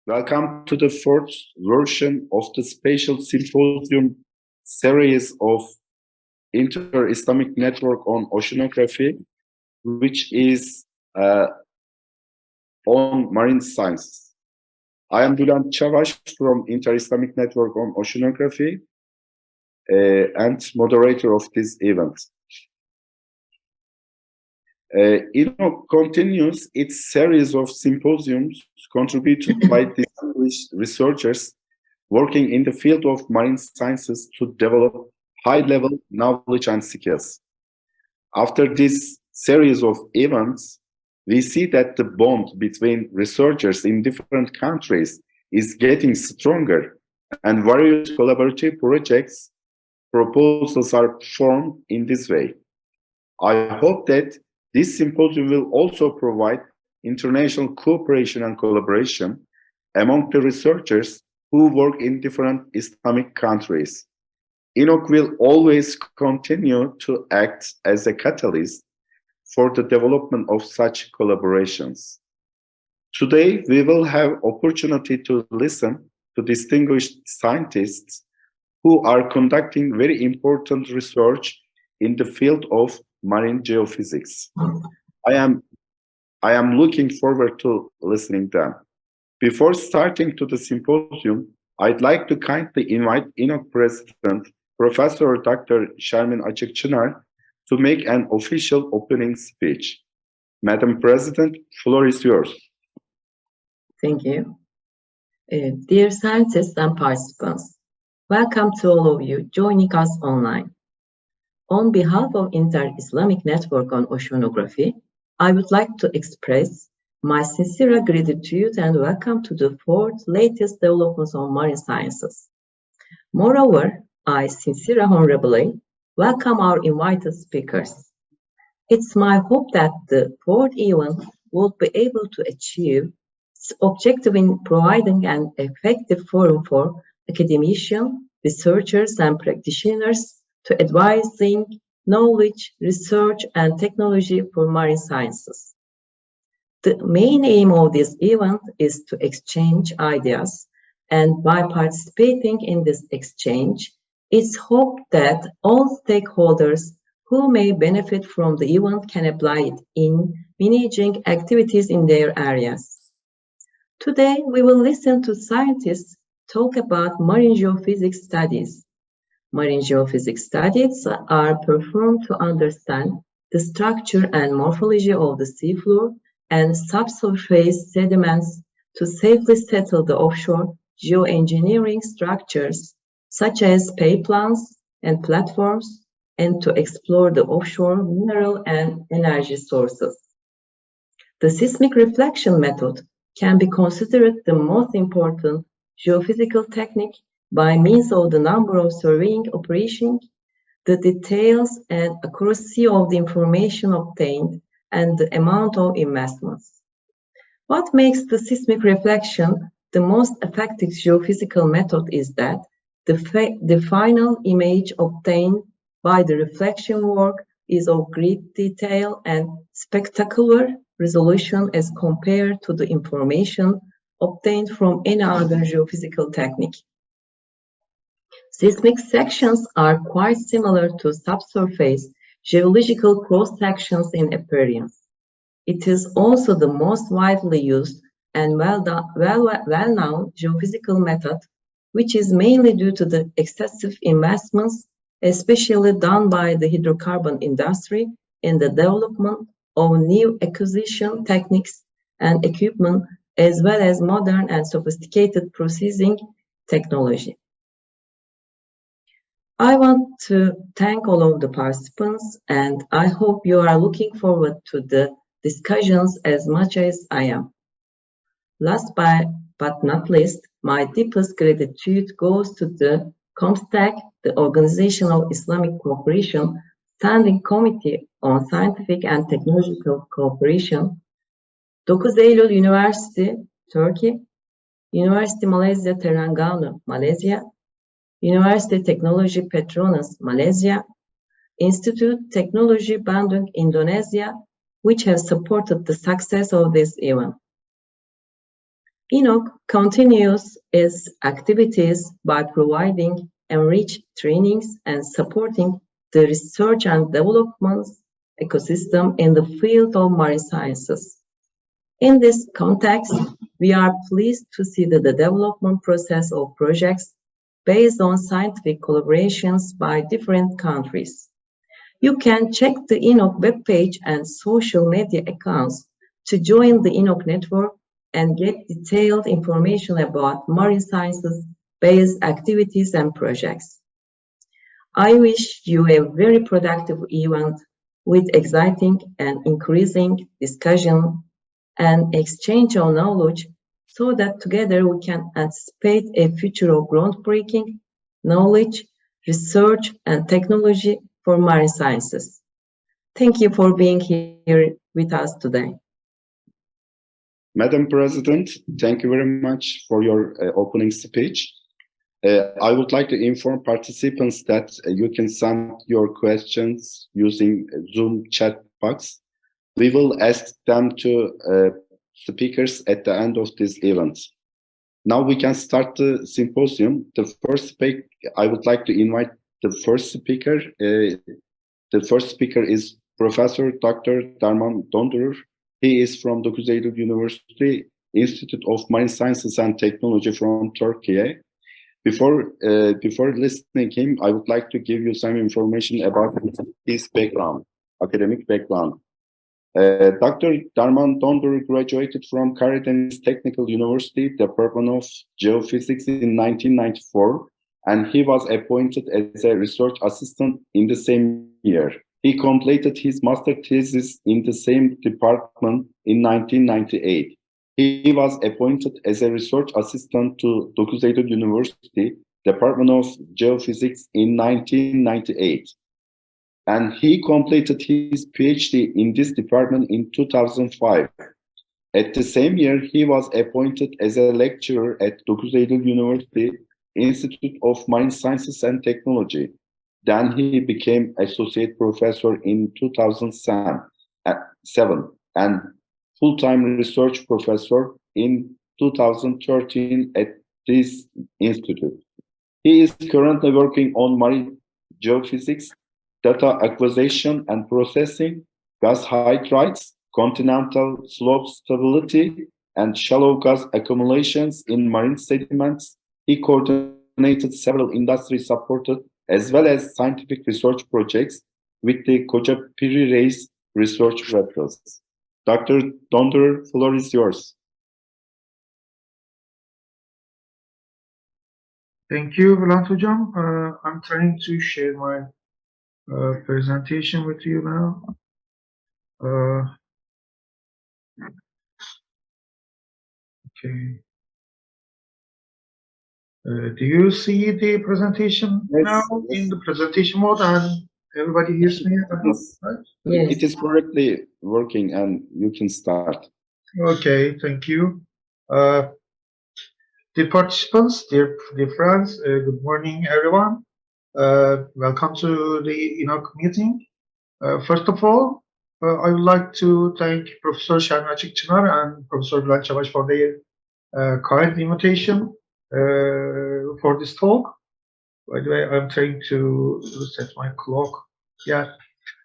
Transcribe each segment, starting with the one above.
Welcome to the fourth version of the special symposium series of Inter-Islamic Network on Oceanography, which is on marine science. I am Bülent Çavaş from Inter-Islamic Network on Oceanography and moderator of this event. INOC continues its series of symposiums contributed by distinguished researchers working in the field of marine sciences to develop high-level knowledge and skills. After this series of events, we see that the bond between researchers in different countries is getting stronger, and various collaborative proposals are formed in this way. I hope that this symposium will also provide international cooperation and collaboration among the researchers who work in different Islamic countries. INOC will always continue to act as a catalyst for the development of such collaborations. Today, we will have opportunity to listen to distinguished scientists who are conducting very important research in the field of marine geophysics. I am looking forward to listening to them. Before starting to the symposium, I'd like to kindly invite INOC President, Professor Dr. Şermin Açıkçınar, to make an official opening speech. Madam President, floor is yours. Thank you. Dear scientists and participants, welcome to all of you joining us online. On behalf of Inter-Islamic Network on Oceanography, I would like to express my sincere gratitude and welcome to the fourth latest developments on marine sciences. Moreover, I sincerely honorably welcome our invited speakers. It's my hope that the fourth event will be able to achieve its objective in providing an effective forum for academicians, researchers, and practitioners to advising knowledge, research, and technology for marine sciences. The main aim of this event is to exchange ideas, and by participating in this exchange, it's hoped that all stakeholders who may benefit from the event can apply it in managing activities in their areas. Today, we will listen to scientists talk about marine geophysics studies. Marine geophysics studies are performed to understand the structure and morphology of the seafloor and subsurface sediments to safely settle the offshore geoengineering structures such as pipelines and platforms, and to explore the offshore mineral and energy sources. The seismic reflection method can be considered the most important geophysical technique by means of the number of surveying operations, the details and accuracy of the information obtained, and the amount of investments. What makes the seismic reflection the most effective geophysical method is that the final image obtained by the reflection work is of great detail and spectacular resolution as compared to the information obtained from any other geophysical technique. Seismic sections are quite similar to subsurface geological cross-sections in appearance. It is also the most widely used and well-known geophysical method, which is mainly due to the excessive investments, especially done by the hydrocarbon industry in the development of new acquisition techniques and equipment, as well as modern and sophisticated processing technology. I want to thank all of the participants, and I hope you are looking forward to the discussions as much as I am. Last but not least, my deepest gratitude goes to the COMSTECH, the Organization of Islamic Cooperation Standing Committee on Scientific and Technological Cooperation, Dokuz Eylül Üniversitesi, Turkey, Üniversitesi Malaysia Terengganu, Malaysia, Üniversite Teknolojik Petronas, Malaysia, Institute Teknologi Bandung, Indonesia, which have supported the success of this event. INOC continues its activities by providing enriched trainings and supporting the research and development ecosystem in the field of marine sciences. In this context, we are pleased to see the development process of projects based on scientific collaborations by different countries. You can check the INOC webpage and social media accounts to join the INOC network and get detailed information about marine sciences-based activities and projects. I wish you a very productive event with exciting and increasing discussion and exchange of knowledge so that together we can anticipate a future of groundbreaking knowledge, research, and technology for marine sciences. Thank you for being here with us today. Madam President, thank you very much for your opening speech. I would like to inform participants that you can send your questions using Zoom chat box. We will ask them to speakers at the end of this event. Now we can start the symposium. The first speaker, I would like to invite the first speaker. The first speaker is Professor Dr. Darman Dondurur. He is from Dokuz Eylül University, Institute of Marine Sciences and Technology from Turkey. Before listening to him, I would like to give you some information about his background, academic background. Dr. Darman Dondurur graduated from Karadeniz Technical University, Department of Geophysics in 1994, and he was appointed as a research assistant in the same year. He completed his master thesis in the same department in 1998. He was appointed as a research assistant to Dokuz Eylül University, Department of Geophysics in 1998. And he completed his PhD in this department in 2005. At the same year, he was appointed as a lecturer at Dokuz Eylül University, Institute of Marine Sciences and Technology. Then he became associate professor in 2007 and full-time research professor in 2013 at this institute. He is currently working on marine geophysics, data acquisition and processing, gas hydrides, continental slope stability, and shallow gas accumulations in marine sediments. He coordinated several industry-supported as well as scientific research projects with the Kocaeli research vessels. Dr. Dondurur, floor is yours. Thank you, Bülent Hocam. I'm trying to share my presentation with you now. Okay. Do you see the presentation now in the presentation mode and everybody hears me? Yes. Right? Yes. It is correctly working and you can start. Okay, thank you. Dear participants, dear friends, good morning, everyone. Welcome to the INOC meeting. First of all, I would like to thank Professor Şahin Açıkçınar and Professor Bülent Çabaş for their kind invitation for this talk. By the way, I'm trying to set my clock. Yeah.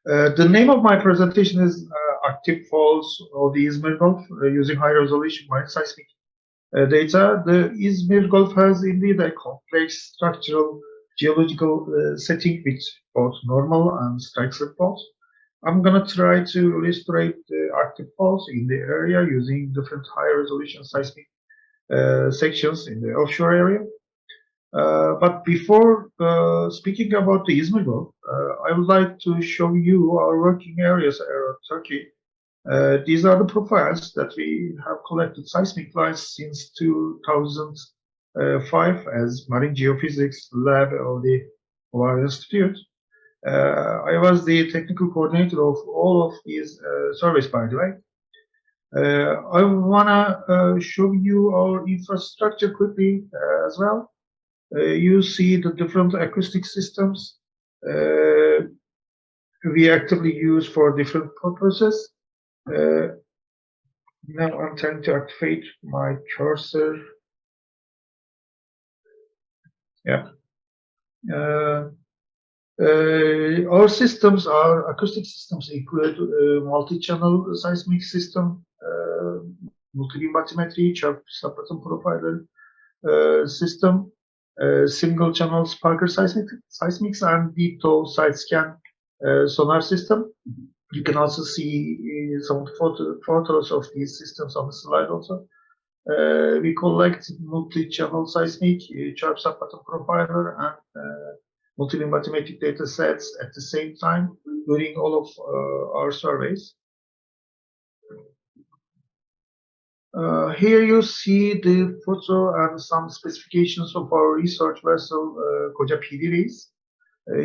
The name of my presentation is Active Faults of the İzmir Gulf using high-resolution marine seismic data. The İzmir Gulf has indeed a complex structural geological setting with both normal and strike slip faults. I'm going to try to illustrate the active faults in the area using different high-resolution seismic sections in the offshore area. But before speaking about the İzmir Gulf, I would like to show you our working areas around Turkey. These are the profiles that we have collected seismic lines since 2005 as Marine Geophysics Lab of our institute. I was the technical coordinator of all of these surveys, by the way. I want to show you our infrastructure quickly as well. You see the different acoustic systems we actively use for different purposes. Now I'm trying to activate my cursor. Yeah. Our systems, our acoustic systems include multi-channel seismic system, multi-beam bathymetry, chirp subpattern profiler system, single-channel sparker seismics, and deep tow side scan sonar system. You can also see some photos of these systems on the slide also. We collect multi-channel seismic, chirp subpattern profiler, and multi-beam bathymetric data sets at the same time during all of our surveys. Here you see the photo and some specifications of our research vessel, Koca PD Reis.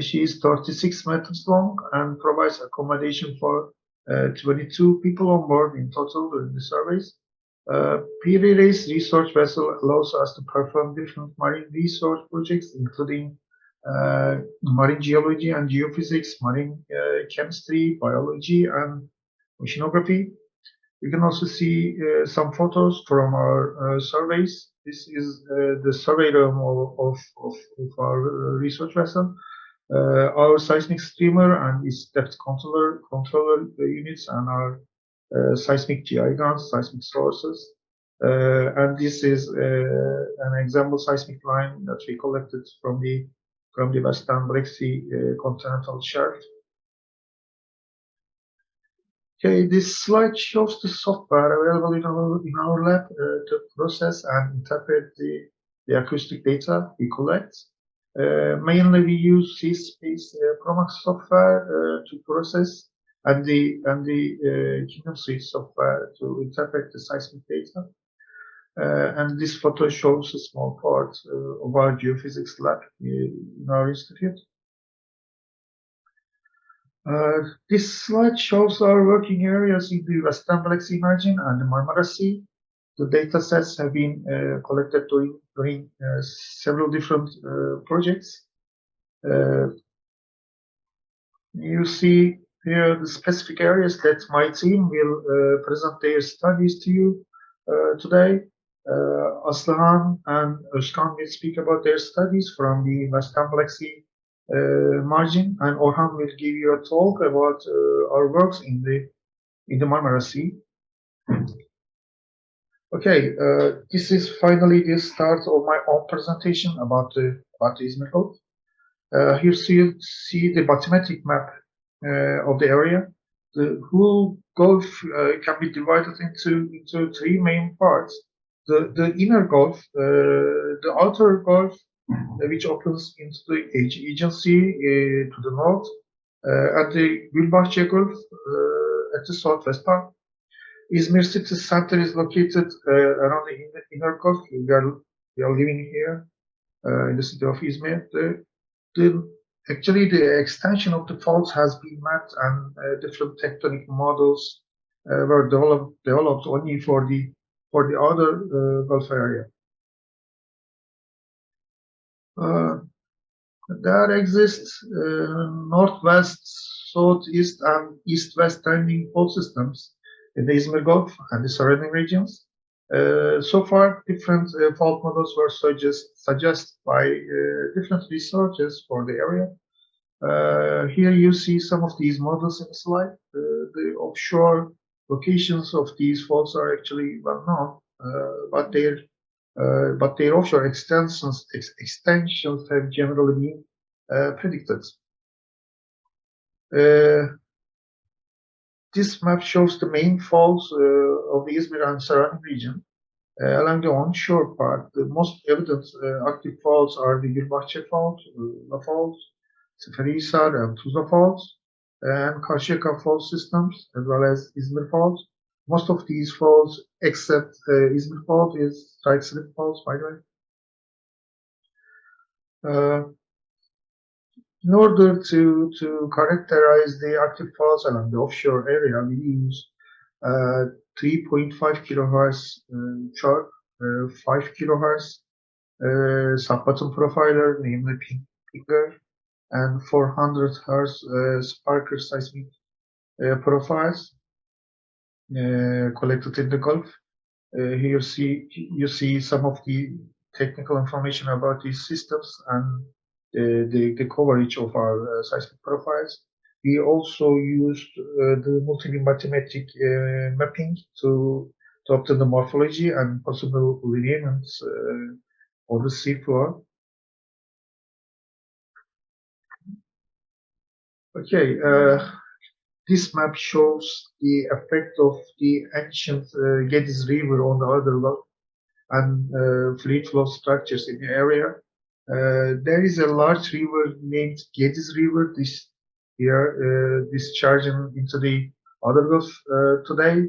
She is 36 meters long and provides accommodation for 22 people on board in total during the surveys. PD Reis research vessel allows us to perform different marine research projects, including marine geology and geophysics, marine chemistry, biology, and oceanography. You can also see some photos from our surveys. This is the survey room of our research vessel. Our seismic streamer and its depth controller units, and our seismic GI guns, seismic sources. And this is an example seismic line that we collected from the Western Black Sea continental shelf. Okay, this slide shows the software available in our lab to process and interpret the acoustic data we collect. Mainly we use C-Space Promax software to process, and the Kingdom Suite software to interpret the seismic data. And this photo shows a small part of our geophysics lab in our institute. This slide shows our working areas in the Western Black Sea margin and the Marmara Sea. The data sets have been collected during several different projects. You see here the specific areas that my team will present their studies to you today. Aslıhan and Özkan will speak about their studies from the Western Black Sea margin, and Orhan will give you a talk about our works in the Marmara Sea. Okay, this is finally the start of my own presentation about the İzmir Gulf. Here you see the bathymetric map of the area. The whole Gulf can be divided into three main parts. The inner Gulf, the outer Gulf, which opens into the Aegean Sea to the north, and the Gülbahçe Gulf at the southwest part. İzmir city center is located around the inner Gulf. We are living here in the city of İzmir. Actually, the extension of the faults has been mapped, and different tectonic models were developed only for the other Gulf area. There exists northwest, southeast, and east-west trending fault systems in the İzmir Gulf and the surrounding regions. So far, different fault models were suggested by different researchers for the area. Here you see some of these models in the slide. The offshore locations of these faults are actually well known, but their offshore extensions have generally been predicted. This map shows the main faults of the İzmir and surrounding region. Along the onshore part, the most evident active faults are the Gülbahçe fault, La fault, Seferihisar and Tuzla faults, and Karşıyaka fault systems, as well as İzmir fault. Most of these faults, except İzmir fault, is strike slip faults, by the way. In order to characterize the active faults along the offshore area, we use 3.5 kilohertz chart, 5 kilohertz subpattern profiler, namely Picker, and 400 hertz sparker seismic profiles. collected in the Gulf. Here you see some of the technical information about these systems and the coverage of our seismic profiles. We also used the multi-beam mathematic mapping to obtain the morphology and possible lineaments of the seafloor. Okay, this map shows the effect of the ancient Gediz River on the other Gulf and fluid flow structures in the area. There is a large river named Gediz River discharging into the other Gulf today.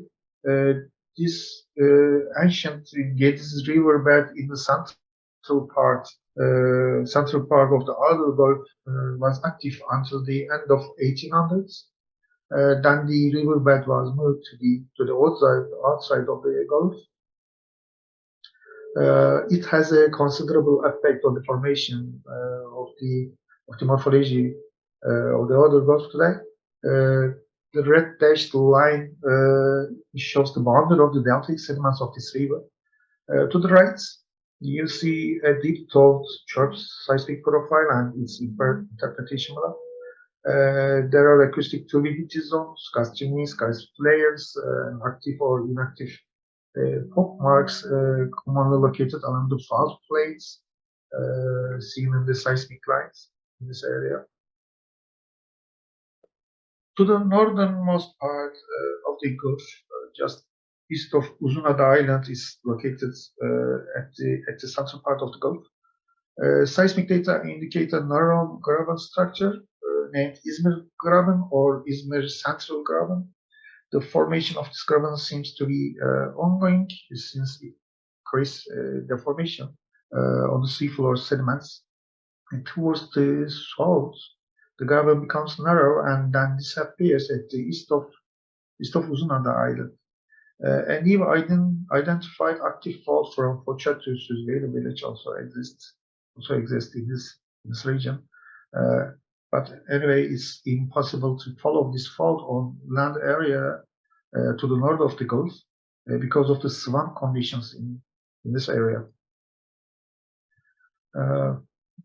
This ancient Gediz riverbed in the central part of the other Gulf was active until the end of 1800s. Then the riverbed was moved to the outside of the Gulf. It has a considerable effect on the formation of the morphology of the other Gulf today. The red dashed line shows the boundary of the deltaic sediments of this river. To the right, you see a deep-thought church seismic profile and its interpretation below. There are acoustic turbidity zones, gas chimneys, gas layers, active or inactive pop marks commonly located along the fault plates seen in the seismic lines in this area. To the northernmost part of the Gulf, just east of Uzunada Island, is located at the central part of the Gulf. Seismic data indicate a narrow graben structure named İzmir Graben or İzmir Central Graben. The formation of this graben seems to be ongoing since it creates deformation on the seafloor sediments. And towards the south, the graben becomes narrow and then disappears at the east of Uzunada Island. A new identified active fault from Foça to Süzgeli village also exists in this region. But anyway, it's impossible to follow this fault on land area to the north of the Gulf because of the swamp conditions in this area. The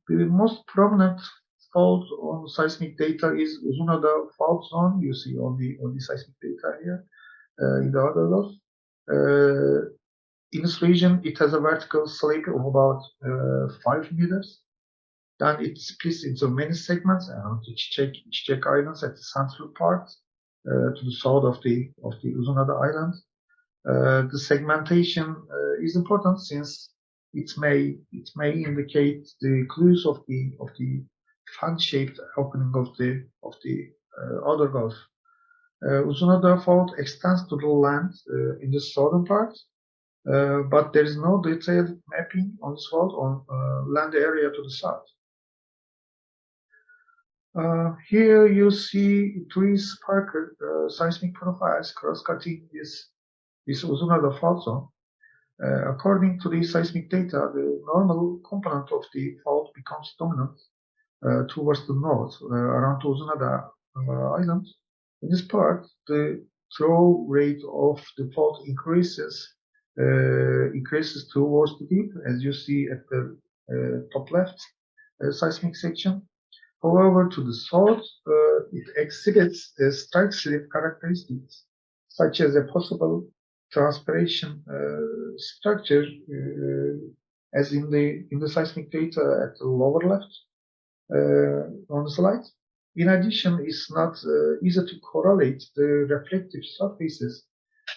most prominent fault on seismic data is Uzunada fault zone. You see on the seismic data here in the other Gulf. In this region, it has a vertical slope of about 5 meters. Then it splits into many segments around the Çiçek Islands at the central part to the south of the Uzunada Island. The segmentation is important since it may indicate the clues of the fan-shaped opening of the other Gulf. Uzunada fault extends to the land in the southern part, but there is no detailed mapping on this fault on land area to the south. Here you see 3 sparkle seismic profiles cross-cutting this Uzunada fault zone. According to the seismic data, the normal component of the fault becomes dominant towards the north around Uzunada Island. In this part, the throw rate of the fault increases towards the deep, as you see at the top left seismic section. However, to the south, it exhibits strike slip characteristics, such as a possible transpiration structure, as in the seismic data at the lower left on the slide. In addition, it's not easy to correlate the reflective surfaces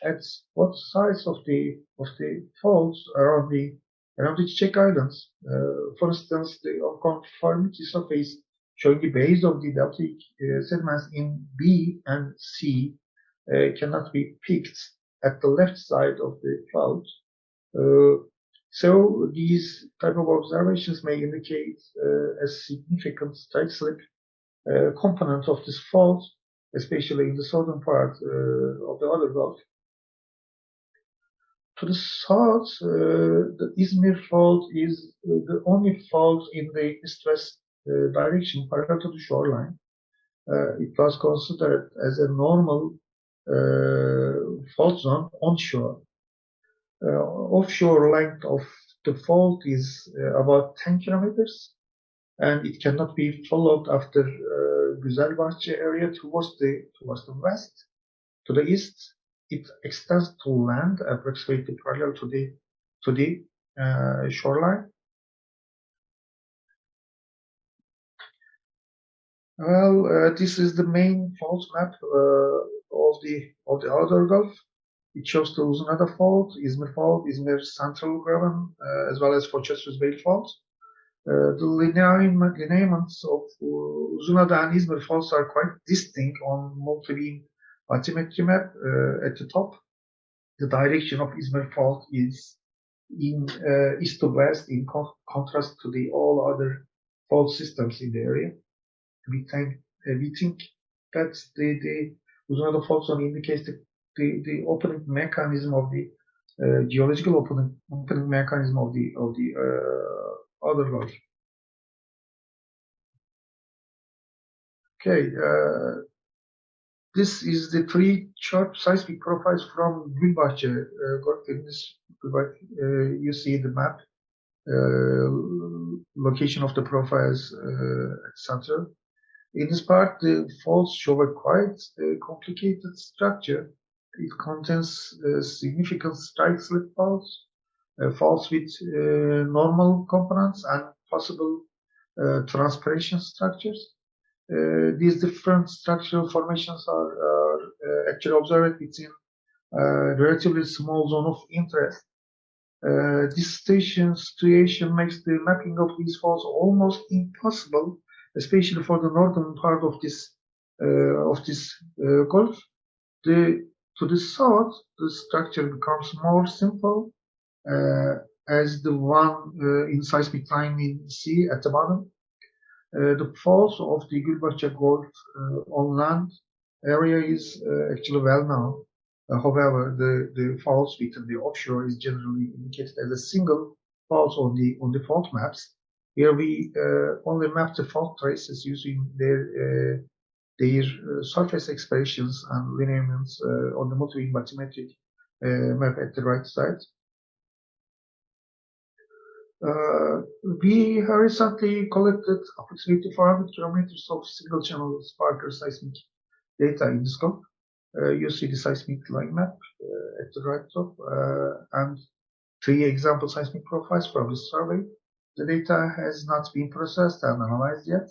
at both sides of the faults around the Çiçek Islands. For instance, the unconformity surface showing the base of the deltaic sediments in B and C cannot be picked at the left side of the fault. So these type of observations may indicate a significant strike slip component of this fault, especially in the southern part of the other Gulf. To the south, the İzmir fault is the only fault in the east-west direction parallel to the shoreline. It was considered as a normal fault zone onshore. Offshore length of the fault is about 10 kilometers, and it cannot be followed after Güzelbahçe area towards the west. To the east, it extends to land approximately parallel to the shoreline. Well, this is the main fault map of the outer Gulf. It shows the Uzunada Fault, İzmir Fault, İzmir Central Graben, as well as Foça-Süzbeyli Fault. The lineaments of Uzunada and İzmir faults are quite distinct on multi-beam bathymetry map at the top. The direction of İzmir Fault is in east to west, in contrast to the all other fault systems in the area. We think that the Uzunada Fault zone indicates the opening mechanism of the geological opening mechanism of the other Gulf. Okay, this is the three chart seismic profiles from Gülbahçe Gulf. You see the map, location of the profiles, etc. In this part, the faults show a quite complicated structure. It contains significant strike slip faults, faults with normal components, and possible transpiration structures. These different structural formations are actually observed within a relatively small zone of interest. This situation makes the mapping of these faults almost impossible, especially for the northern part of this Gulf. To the south, the structure becomes more simple, as the one in seismic line in C at the bottom. The faults of the Gülbahçe Gulf on land area is actually well known. However, the faults within the offshore is generally indicated as a single fault on the fault maps. Here we only map the fault traces using their surface expressions and lineaments on the multi-beam bathymetric map at the right side. We have recently collected approximately 400 kilometers of single-channel sparkle seismic data in the scope. You see the seismic line map at the right top, and 3 example seismic profiles from this survey. The data has not been processed and analyzed yet.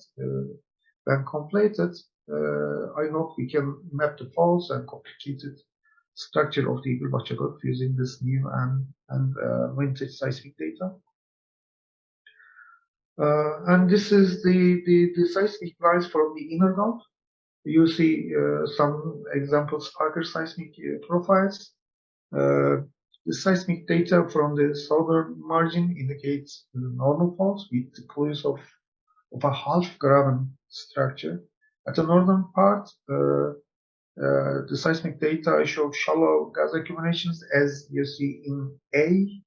When completed, I hope we can map the faults and complicated structure of the Gülbahçe Gulf using this new and vintage seismic data. And this is the seismic lines from the inner Gulf. You see some example sparkle seismic profiles. The seismic data from the southern margin indicates normal faults with clues of a half graben structure. At the northern part, the seismic data show shallow gas accumulations, as you see in A.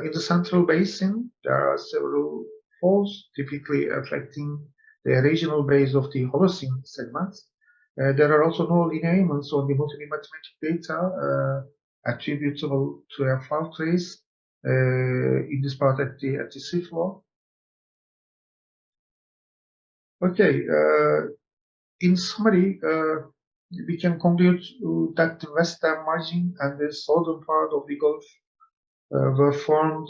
In the central basin, there are several faults, typically affecting the regional base of the Holocene segments. There are also no lineaments on the multi-beam bathymetric data attributable to a fault trace in this part at the seafloor. Okay, in summary, we can conclude that the western margin and the southern part of the Gulf were formed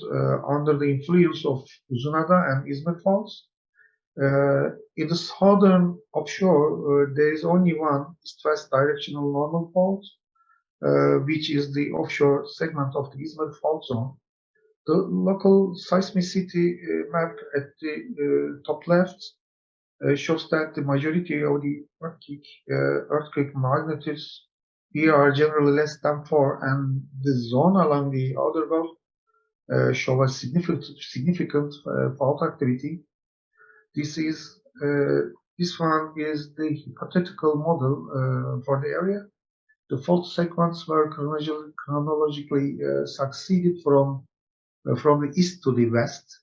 under the influence of Uzunada and İzmir faults. In the southern offshore, there is only one east-west directional normal fault, which is the offshore segment of the İzmir fault zone. The local seismicity map at the top left shows that the majority of the earthquake magnitudes here are generally less than 4, and the zone along the outer Gulf show a significant fault activity. This one is the hypothetical model for the area. The fault segments were chronologically succeeded from the east to the west.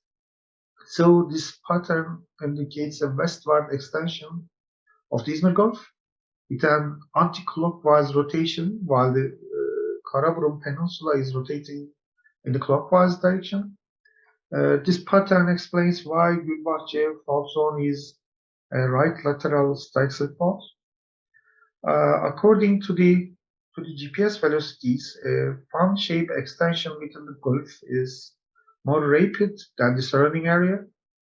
So this pattern indicates a westward extension of the İzmir Gulf. with an anti-clockwise rotation while the Karaburun Peninsula is rotating in the clockwise direction. This pattern explains why Gulbahçe fault zone is a right lateral strike slip fault. According to the GPS velocities, a fan-shaped extension within the Gulf is more rapid than the surrounding area.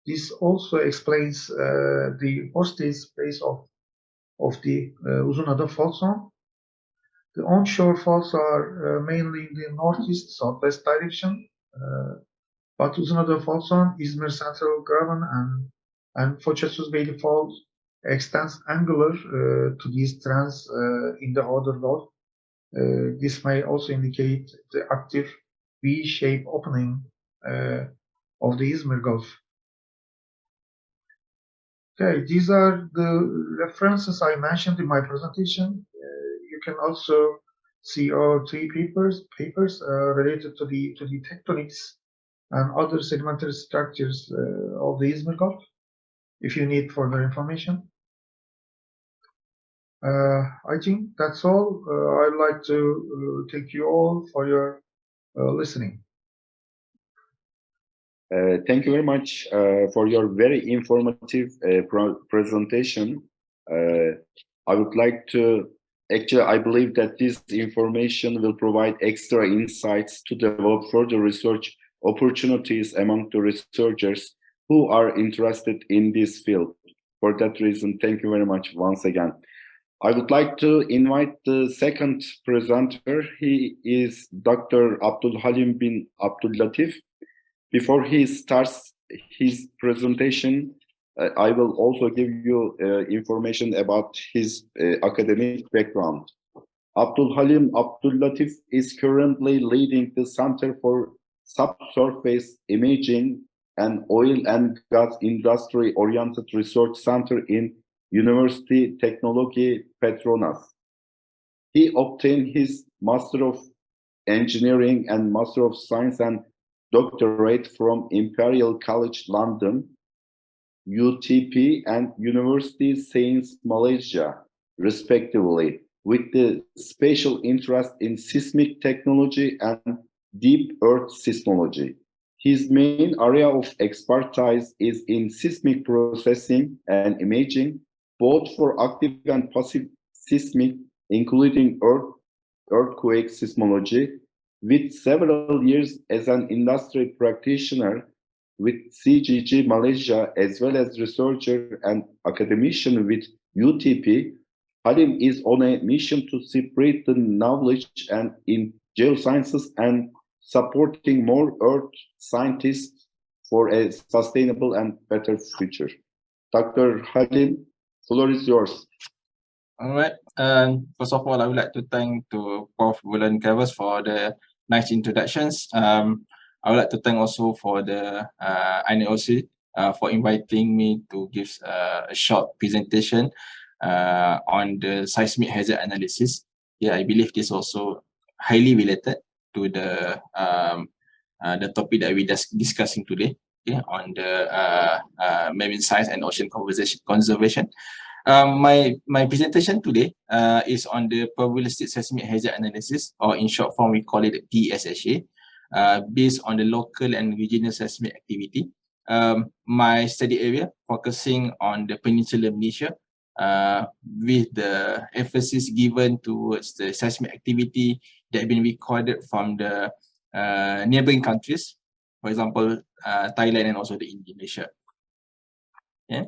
This also explains the hostage space of the Uzunada fault zone. The onshore faults are mainly in the northeast-southwest direction, but Uzunada fault zone, İzmir Central Graben, and Foça-Tuzbeyli fault extends angular to these trends in the outer Gulf. This may also indicate the active V-shaped opening of the İzmir Gulf. Okay, these are the references I mentioned in my presentation. You can also see our 3 papers related to the tectonics and other sedimentary structures of the İzmir Gulf, if you need further information. I think that's all. I'd like to thank you all for your listening. Thank you very much for your very informative presentation. I would like to, actually, I believe that this information will provide extra insights to develop further research opportunities among the researchers who are interested in this field. For that reason, thank you very much once again. I would like to invite the second presenter. He is Dr. Abdulhalim bin Abdullatif. Before he starts his presentation, I will also give you information about his academic background. Abdulhalim Abdullatif is currently leading the Center for Subsurface Imaging and Oil and Gas Industry Oriented Research Center in University Teknolojik Petronas. He obtained his Master of Engineering and Master of Science and Doctorate from Imperial College London, UTP, and University Sains Malaysia, respectively, with the special interest in seismic technology and deep earth seismology. His main area of expertise is in seismic processing and imaging, both for active and passive seismic, including earthquake seismology, with several years as an industry practitioner with CGG Malaysia, as well as researcher and academician with UTP. Halim is on a mission to spread the knowledge and in geosciences and supporting more earth scientists for a sustainable and better future. Dr. Halim, floor is yours. All right. First of all, I would like to thank to Prof. Bulan Cavers for the nice introductions. I would like to thank also for the INOC for inviting me to give a short presentation on the seismic hazard analysis. Yeah, I believe this also highly related to the topic that we just discussing today. Okay, on the marine science and ocean conservation. My presentation today is on the probabilistic seismic hazard analysis, or in short form we call it PSHA, based on the local and regional seismic activity. My study area focusing on the Peninsular Malaysia, with the emphasis given towards the seismic activity that have been recorded from the neighboring countries, for example, Thailand and also the Indonesia. Yeah.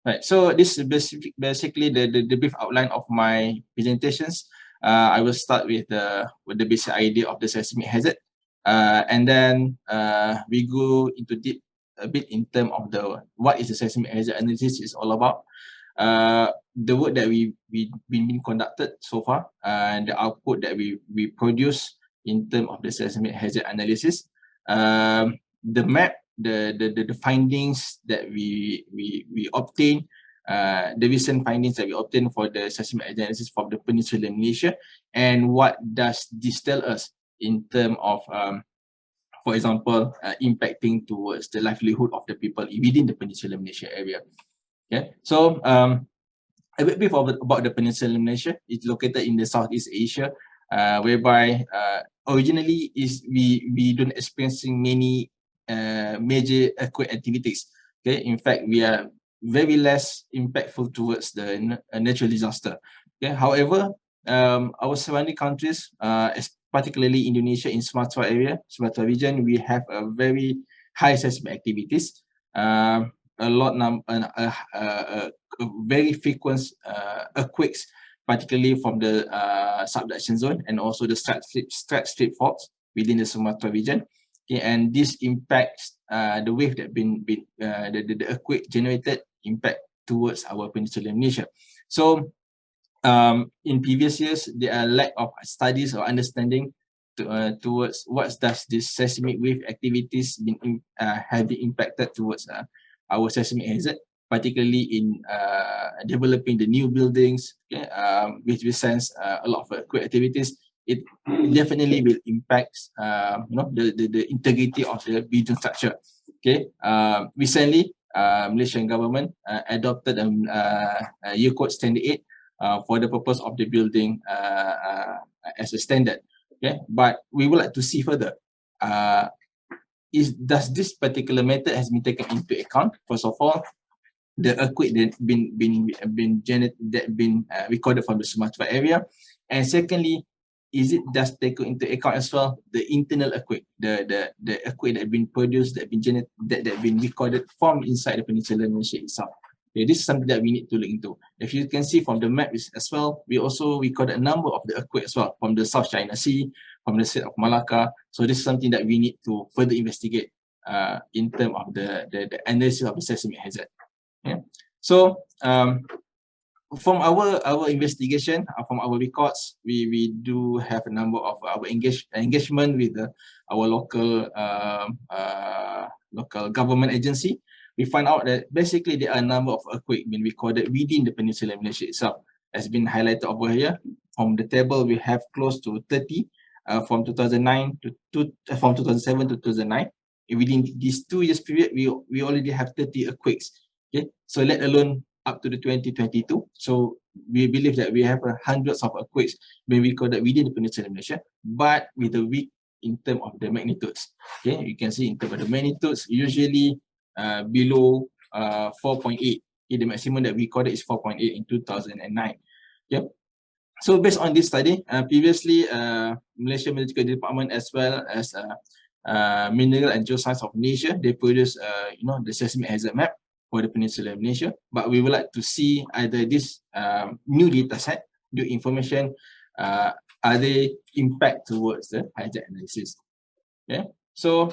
Right. So this is basically the brief outline of my presentations. I will start with the basic idea of the seismic hazard, and then we go into deep a bit in terms of what is the seismic hazard analysis is all about. The work that we've been conducted so far, and the output that we produce in terms of the seismic hazard analysis, the map, the findings that we obtain, the recent findings that we obtain for the seismic analysis from the Peninsular Malaysia, and what does this tell us in terms of, for example, impacting towards the livelihood of the people within the Peninsular Malaysia area. Okay, so a bit brief about the Peninsula Malaysia. It's located in the Southeast Asia, whereby originally we don't experiencing many major earthquake activities. Okay, in fact, we are very less impactful towards the natural disaster. Okay, however, our surrounding countries, particularly Indonesia in Sumatra area, Sumatra region, we have a very high seismic activities. A lot very frequent earthquakes, particularly from the subduction zone and also the strike-slip faults within the Sumatra region. Okay, and this impacts the wave that the earthquake generated impact towards our Peninsular Malaysia. So in previous years, there are lack of studies or understanding towards what does this seismic wave activities have been impacted towards our seismic hazard, particularly in developing the new buildings, okay, which sense a lot of earthquake activities. It definitely will impact the integrity of the building structure. Okay, recently Malaysian government adopted a year code standard 8 for the purpose of the building as a standard. Okay, but we would like to see further. Does this particular method has been taken into account? First of all, the earthquake that been recorded from the Sumatra area, and secondly, does take into account as well the internal earthquake, the earthquake that been produced, that been recorded from inside the Peninsular Malaysia itself. Okay, this is something that we need to look into. If you can see from the map as well, we also recorded a number of the earthquakes as well from the South China Sea, from the state of Malacca. So this is something that we need to further investigate in terms of the analysis of the seismic hazard. Yeah. So from our investigation, from our records, we do have a number of our engagement with our local government agency. We find out that basically there are a number of earthquakes being recorded within the Peninsular Malaysia itself. As been highlighted over here, from the table we have close to 30 from 2007 to 2009. Within these 2 years period, we already have 30 earthquakes. Okay, so let alone up to the 2022. So we believe that we have hundreds of earthquakes being recorded within the Peninsular Malaysia, but with a weak in terms of the magnitudes. Okay, you can see in terms of the magnitudes, usually below 4.8. Okay, the maximum that we recorded is 4.8 in 2009. Yep. So based on this study, previously Malaysia Meteorological Department as well as Mineral and Geoscience of Malaysia, they produced the seismic hazard map for the Peninsular Malaysia. But we would like to see either this new data set, new information, are they impact towards the hazard analysis. Okay. So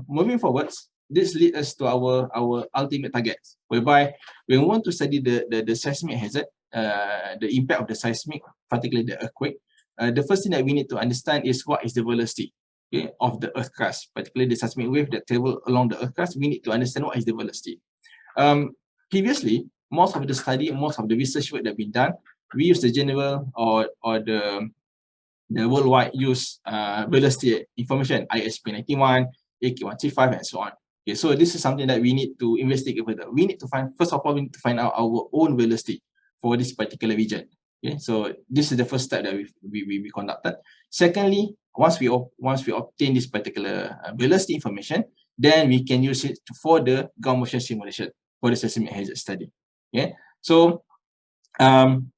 moving forwards, this leads us to our ultimate targets, whereby we want to study the seismic hazard, the impact of the seismic, particularly the earthquake. The first thing that we need to understand is what is the velocity, okay, of the earth crust, particularly the seismic wave that travel along the earth crust. We need to understand what is the velocity. Previously, most of the study, most of the research work that been done, we use the general or the worldwide use velocity information, ISP 91, AK135, and so on. Okay, so this is something that we need to investigate further. We need to first of all, we need to find out our own velocity for this particular region. Okay, so this is the first step that we conducted. Secondly, once we obtain this particular velocity information, then we can use it for the ground motion simulation for the seismic hazard study. Okay, so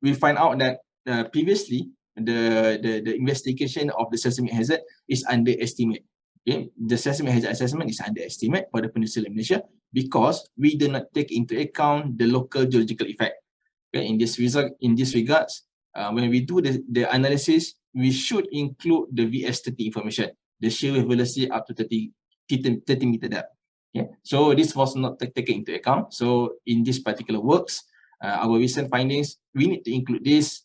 we find out that previously the investigation of the seismic hazard is underestimate. Okay, the seismic hazard assessment is underestimate for the Peninsular Malaysia because we do not take into account the local geological effect. Okay, in this regards, when we do the analysis, we should include the VS30 information, the shear wave velocity up to 30 meter depth. Okay, so this was not taken into account. So in this particular works, our recent findings, we need to include this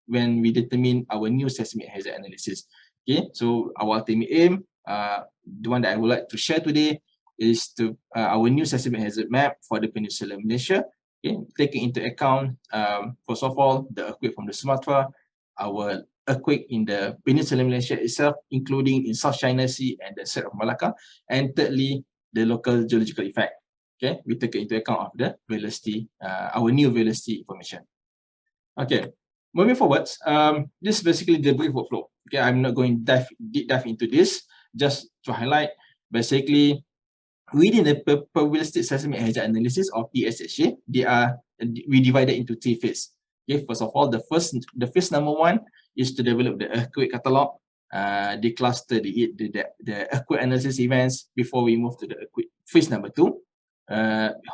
when we determine our new seismic hazard analysis. Okay, so our ultimate aim, the one that I would like to share today, is to our new seismic hazard map for the Peninsular Malaysia. Okay, taking into account first of all the earthquake from the Sumatra, our earthquake in the Peninsular Malaysia itself, including in South China Sea and the Strait of Malacca, and thirdly the local geological effect. Okay, we take into account of the velocity, our new velocity information. Okay, moving forward, this is basically the brief workflow. Okay, I'm not going deep dive into this, just to highlight basically within the probabilistic seismic hazard analysis of PSHA, we divided into 3 phases. Okay, first of all, the phase number 1 is to develop the earthquake catalog, decluster the earthquake analysis events before we move to the earthquake. Phase number 2,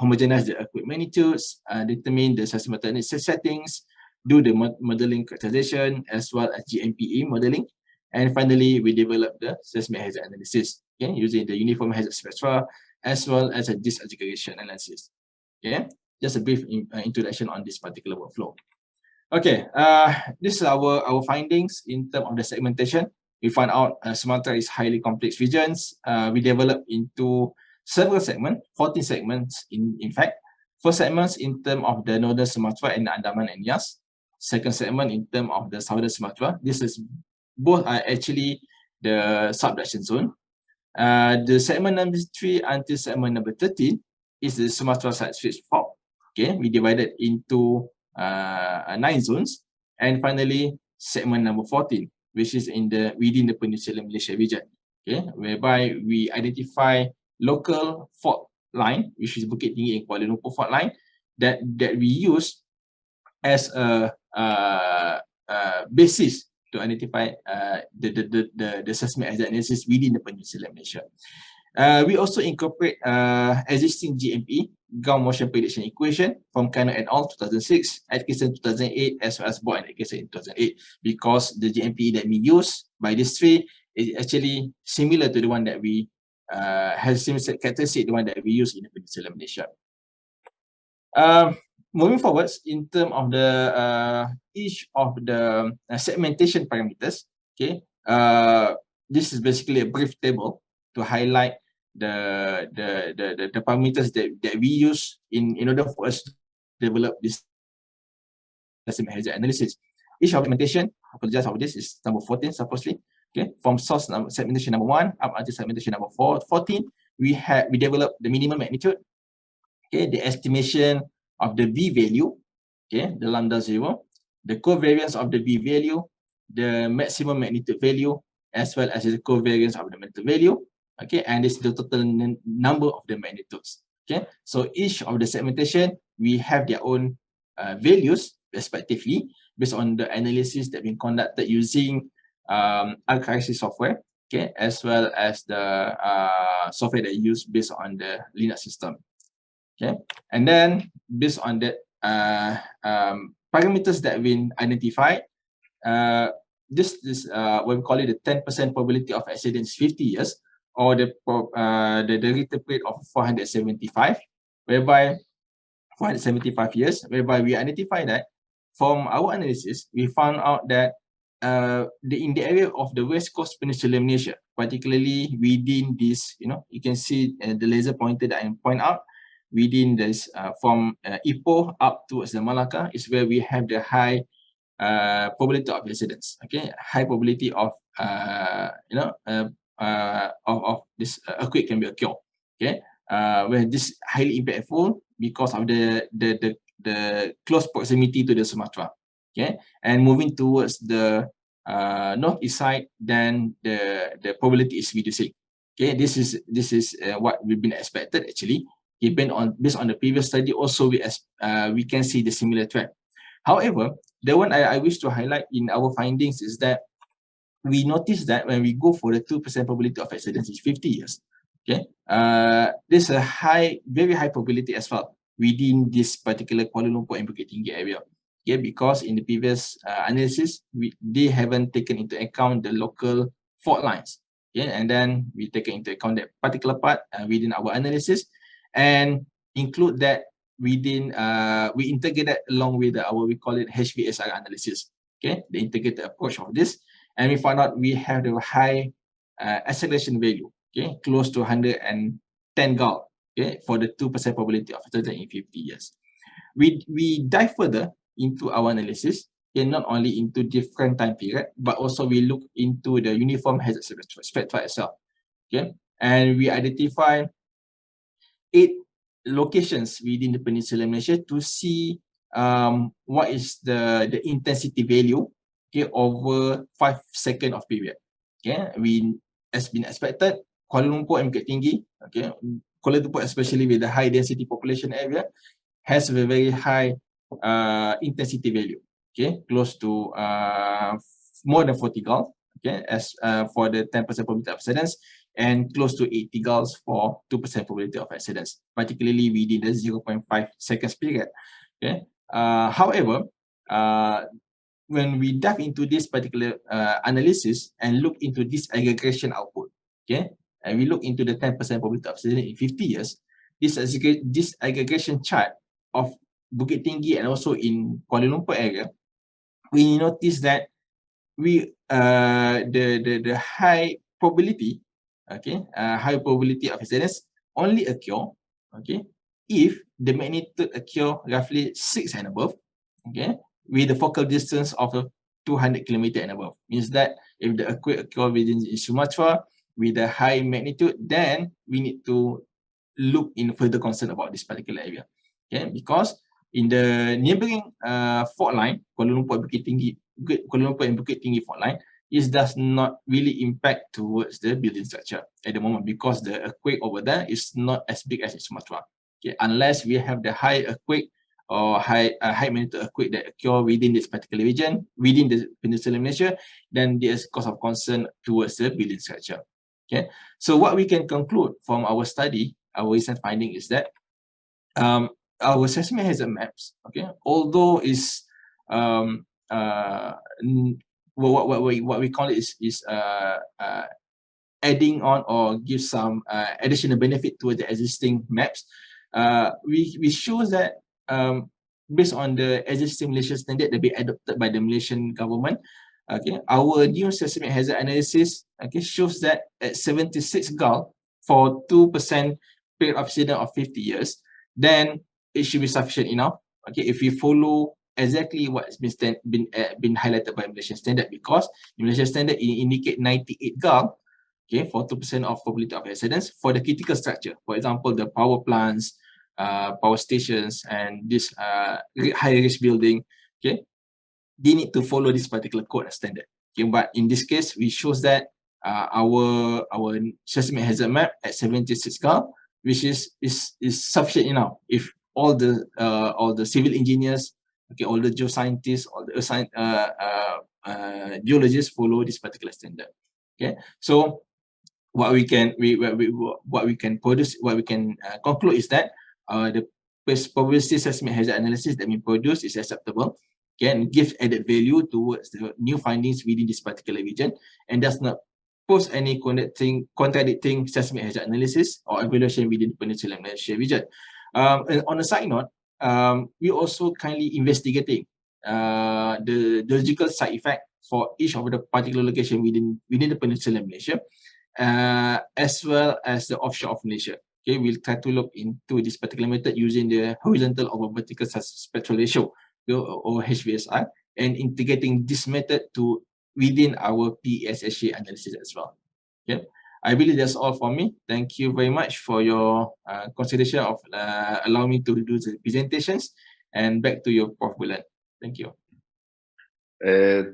homogenize the earthquake magnitudes, determine the seismogenic settings, do the modeling characterization as well as GMPE modeling, and finally we develop the seismic hazard analysis, okay, using the uniform hazard spectra as well as a disaggregation analysis. Okay, just a brief introduction on this particular workflow. Okay, this is our findings in terms of the segmentation. We found out Sumatra is highly complex regions. We developed into several segments, 14 segments in fact. First segments in terms of the northern Sumatra and the Andaman and Nias. Second segment in terms of the southern Sumatra. This is both are actually the subduction zone. The segment number 3 until segment number 13 is the Sumatra side switch fault. Okay, we divided into 9 zones, and finally segment number 14, which is within the Peninsular Malaysia region. Okay, whereby we identify local fault line, which is Bukit Tinggi and Kuala Lumpur fault line, that we use as a basis to identify the seismic hazard analysis within the Peninsular Malaysia. We also incorporate existing GMP, ground motion prediction equation from Kano et al. 2006, Atkinson 2008, as well as Boyd and Atkinson in 2008, because the GMP that we use by these 3 is actually similar to the one that we has similar characteristic the one that we use in the Peninsular Malaysia. Moving forwards, in terms of the each of the segmentation parameters, okay, this is basically a brief table to highlight the parameters that we use in order for us to develop this seismic hazard analysis. Each of segmentation, apologize for this, is number 14 supposedly. Okay, from source segmentation number 1 up until segmentation number 14, we develop the minimum magnitude, okay, the estimation of the V value, okay, the lambda 0, the covariance of the V value, the maximum magnitude value, as well as the covariance of the magnitude value, okay, and this is the total number of the magnitudes. Okay, so each of the segmentation, we have their own values respectively based on the analysis that been conducted using archive software, okay, as well as the software that used based on the Linux system. Okay, and then based on that parameters that have been identified, this is what we call it the 10% probability of accident is 50 years, or the return rate of 475, whereby 475 years, whereby we identify that from our analysis, we found out that in the area of the West Coast Peninsular Malaysia, particularly within this, you can see the laser pointer that I point out, within this from Ipoh up towards the Malacca is where we have the high probability of incidents. Okay, high probability of of this earthquake can be occur. Okay, where this highly impactful because of the close proximity to the Sumatra. Okay, and moving towards the northeast side, then the probability is reducing. Okay, this is what we've been expected actually. Based on the previous study, also we can see the similar trend. However, the one I wish to highlight in our findings is that we noticed that when we go for the 2% probability of accidents is 50 years. Okay, there's a very high probability as well within this particular Kuala Lumpur and Bukit Tinggi area. Okay, because in the previous analysis, they haven't taken into account the local fault lines. Okay, and then we take into account that particular part within our analysis, and include that within we integrate that along with we call it HVSR analysis. Okay, the integrated approach of this, and we found out we have the high acceleration value. Okay, close to 110 GAL. Okay, for the 2% probability of accident in 50 years. We dive further into our analysis, okay, not only into different time period, but also we look into the uniform hazard spectra itself. Okay, and we identify 8 locations within the Peninsular Malaysia to see what is the intensity value, okay, over 5 seconds of period. Okay, as been expected, Kuala Lumpur and Bukit Tinggi, okay, Kuala Lumpur especially with the high density population area has a very high intensity value, okay, close to more than 40 gauls, okay, as for the 10% probability of accidents, and close to 80 gauls for 2% probability of accidents, particularly within the 0.5 seconds period. Okay. However, when we dive into this particular analysis and look into this aggregation output, okay, and we look into the 10% probability of accident in 50 years, this aggregation chart of Bukit Tinggi and also in Kuala Lumpur area, we notice that the high probability, okay, high probability of accidents only occur, okay, if the magnitude occur roughly 6 and above, okay, with the focal distance of 200 kilometer and above. Means that if the earthquake occur within Sumatra with a high magnitude, then we need to look in further concern about this particular area, okay, because in the neighboring fault line, Kuala Lumpur and Bukit Tinggi fault line, it does not really impact towards the building structure at the moment because the earthquake over there is not as big as in Sumatra. Okay, unless we have the high earthquake or high magnitude earthquake that occur within this particular region, within the Peninsular Malaysia, then there's cause of concern towards the building structure. Okay, so what we can conclude from our study, our recent finding is that our seismic hazard maps, okay, although is what we call it is adding on or give some additional benefit to the existing maps, we show that based on the existing Malaysian standard that be adopted by the Malaysian government, okay, our new seismic hazard analysis, okay, shows that at 76 GAL for 2% period of accident of 50 years, then it should be sufficient enough, okay, if we follow exactly what has been highlighted by Malaysian standard, because in Malaysian standard it indicate 98 GAL, okay, for 2% of probability of accidents for the critical structure. For example, the power plants, power stations, and this high risk building, okay, they need to follow this particular code and standard. Okay, but in this case, we shows that our seismic hazard map at 76 GAL, which is sufficient enough if all the civil engineers, okay, all the geoscientists, all the geologists follow this particular standard. Okay, so what we can conclude is that the probability seismic hazard analysis that we produce is acceptable, okay, and gives added value towards the new findings within this particular region, and does not pose any contradicting seismic hazard analysis or evaluation within the Peninsular Malaysia region. And on a side note, we also kindly investigating the logical side effect for each of the particular location within the Peninsular Malaysia, as well as the offshore of Malaysia. Okay, we'll try to look into this particular method using the horizontal over vertical spectral ratio, or HVSR, and integrating this method to within our PSHA analysis as well. Okay, I believe that's all for me. Thank you very much for your consideration of allowing me to do the presentations, and back to your Prof. Bulan. Thank you.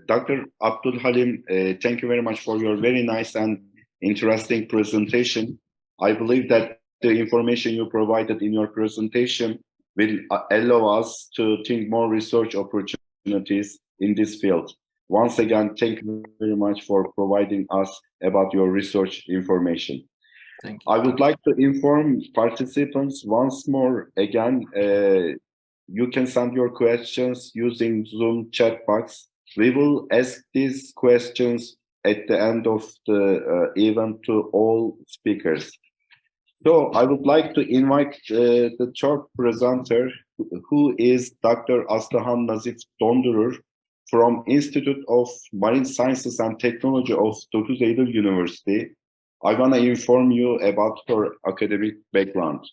Dr. Abdul Halim, thank you very much for your very nice and interesting presentation. I believe that the information you provided in your presentation will allow us to think more research opportunities in this field. Once again, thank you very much for providing us about your research information. Thank you. I would like to inform participants once more again, you can send your questions using Zoom chat box. We will ask these questions at the end of the event to all speakers. So I would like to invite the third presenter, who is Dr. Aslıhan Nazif Dondurur from Institute of Marine Sciences and Technology of Dokuz Eylül University. I want to inform you about her academic background.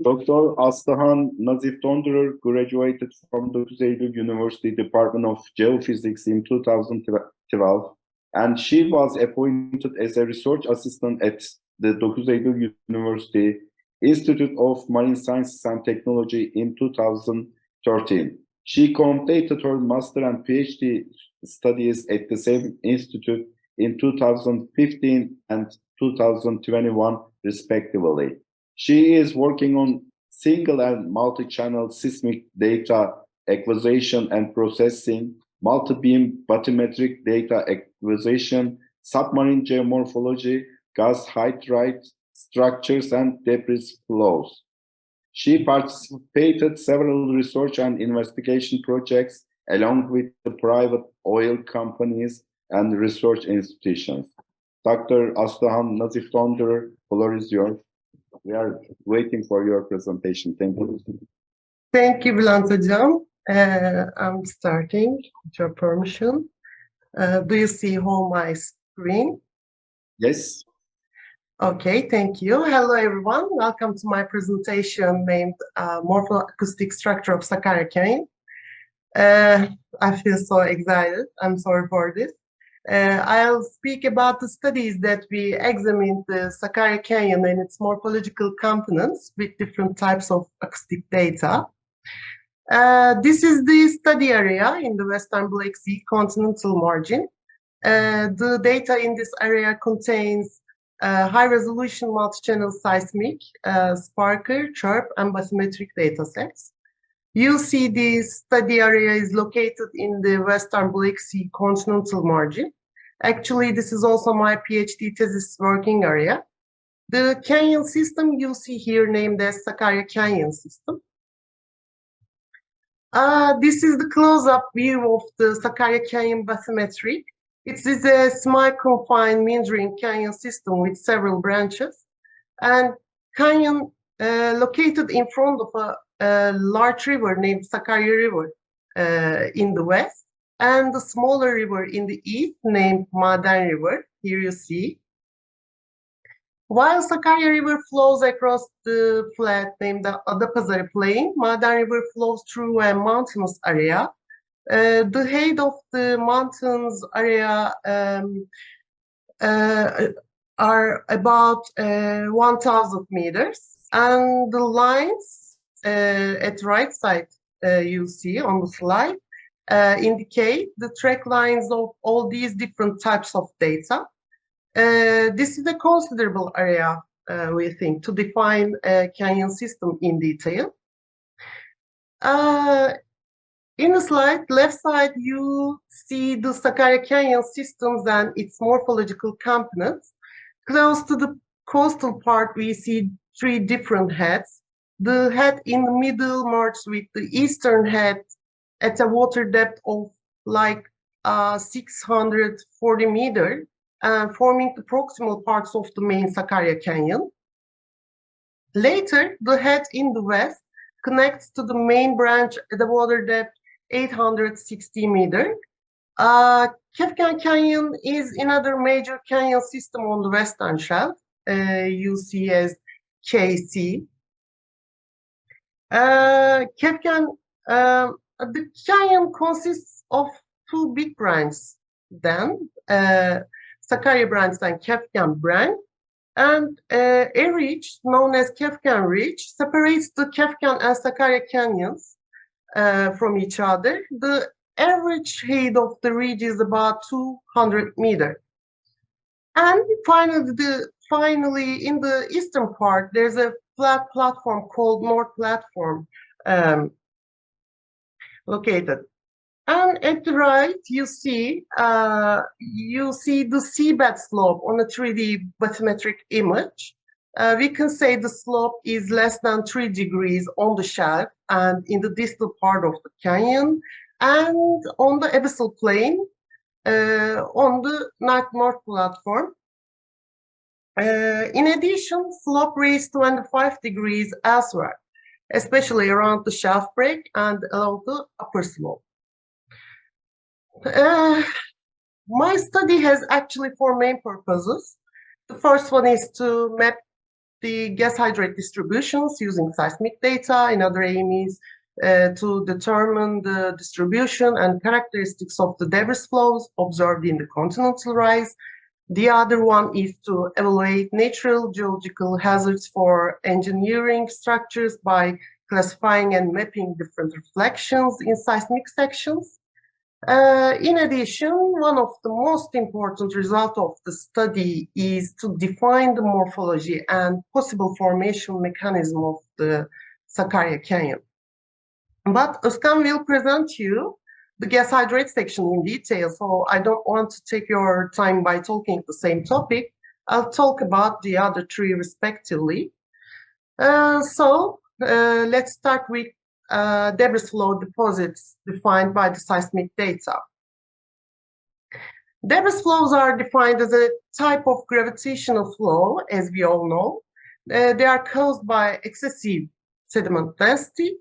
Dr. Aslıhan Nazif Dondurur graduated from Dokuz Eylül University Department of Geophysics in 2012, and she was appointed as a research assistant at the Dokuz Eylül University Institute of Marine Sciences and Technology in 2013. She completed her master and PhD studies at the same institute in 2015 and 2021, respectively. She is working on single and multi-channel seismic data acquisition and processing, multi-beam bathymetric data acquisition, submarine geomorphology, gas hydride structures, and debris flows. She participated several research and investigation projects along with the private oil companies and research institutions. Dr. Aslıhan Nazif Dondurer, floor is yours. We are waiting for your presentation. Thank you. Thank you, Bülent Hocam. I'm starting with your permission. Do you see all my screen? Yes. Okay, thank you. Hello, everyone. Welcome to my presentation named Morpho-Acoustic Structure of Sakarya Canyon. I feel so excited. I'm sorry for this. I'll speak about the studies that we examined the Sakarya Canyon and its morphological components with different types of acoustic data. This is the study area in the Western Black Sea continental margin. The data in this area contains high-resolution multi-channel seismic, sparker, chirp, and bathymetric data sets. You see the study area is located in the Western Black Sea continental margin. Actually, this is also my PhD thesis working area. The canyon system you see here named as Sakarya Canyon system. This is the close-up view of the Sakarya Canyon bathymetry. It is a semi-confined meandering canyon system with several branches, and canyon located in front of a large river named Sakarya River in the west, and the smaller river in the east named Maden River. Here you see. While Sakarya River flows across the flat named the Adapazarı Plain, Maden River flows through a mountainous area. The height of the mountains area are about 1,000 meters, and the lines at right side you see on the slide indicate the track lines of all these different types of data. This is a considerable area, we think, to define a canyon system in detail. In the slide, left side, you see the Sakarya Canyon systems and its morphological components. Close to the coastal part, we see three different heads. The head in the middle merges with the eastern head at a water depth of like 640 meters, forming the proximal parts of the main Sakarya Canyon. Later, the head in the west connects to the main branch at a water depth 860 meters. Kefken Canyon is another major canyon system on the western shelf. You see as KC. Kefken, the canyon consists of two big branches then, Sakarya branch and Kefken branch. And a ridge known as Kefken Ridge separates the Kefken and Sakarya canyons from each other. The average height of the ridge is about 200 meters. And finally, in the eastern part, there's a flat platform called North Platform located. And at the right, you see the seabed slope on a 3D bathymetric image. We can say the slope is less than 3 degrees on the shelf and in the distal part of the canyon, and on the abyssal plain on the north platform. In addition, slope raised 25 degrees elsewhere, especially around the shelf break and along the upper slope. My study has actually four main purposes. The first one is to map the gas hydrate distributions using seismic data. Another aim is to determine the distribution and characteristics of the debris flows observed in the continental rise. The other one is to evaluate natural geological hazards for engineering structures by classifying and mapping different reflections in seismic sections. In addition, one of the most important results of the study is to define the morphology and possible formation mechanism of the Sakarya Canyon. But Özkan will present you the gas hydrate section in detail, so I don't want to take your time by talking the same topic. I'll talk about the other three respectively. Let's start with debris flow deposits defined by the seismic data. Debris flows are defined as a type of gravitational flow, as we all know. They are caused by excessive sediment density.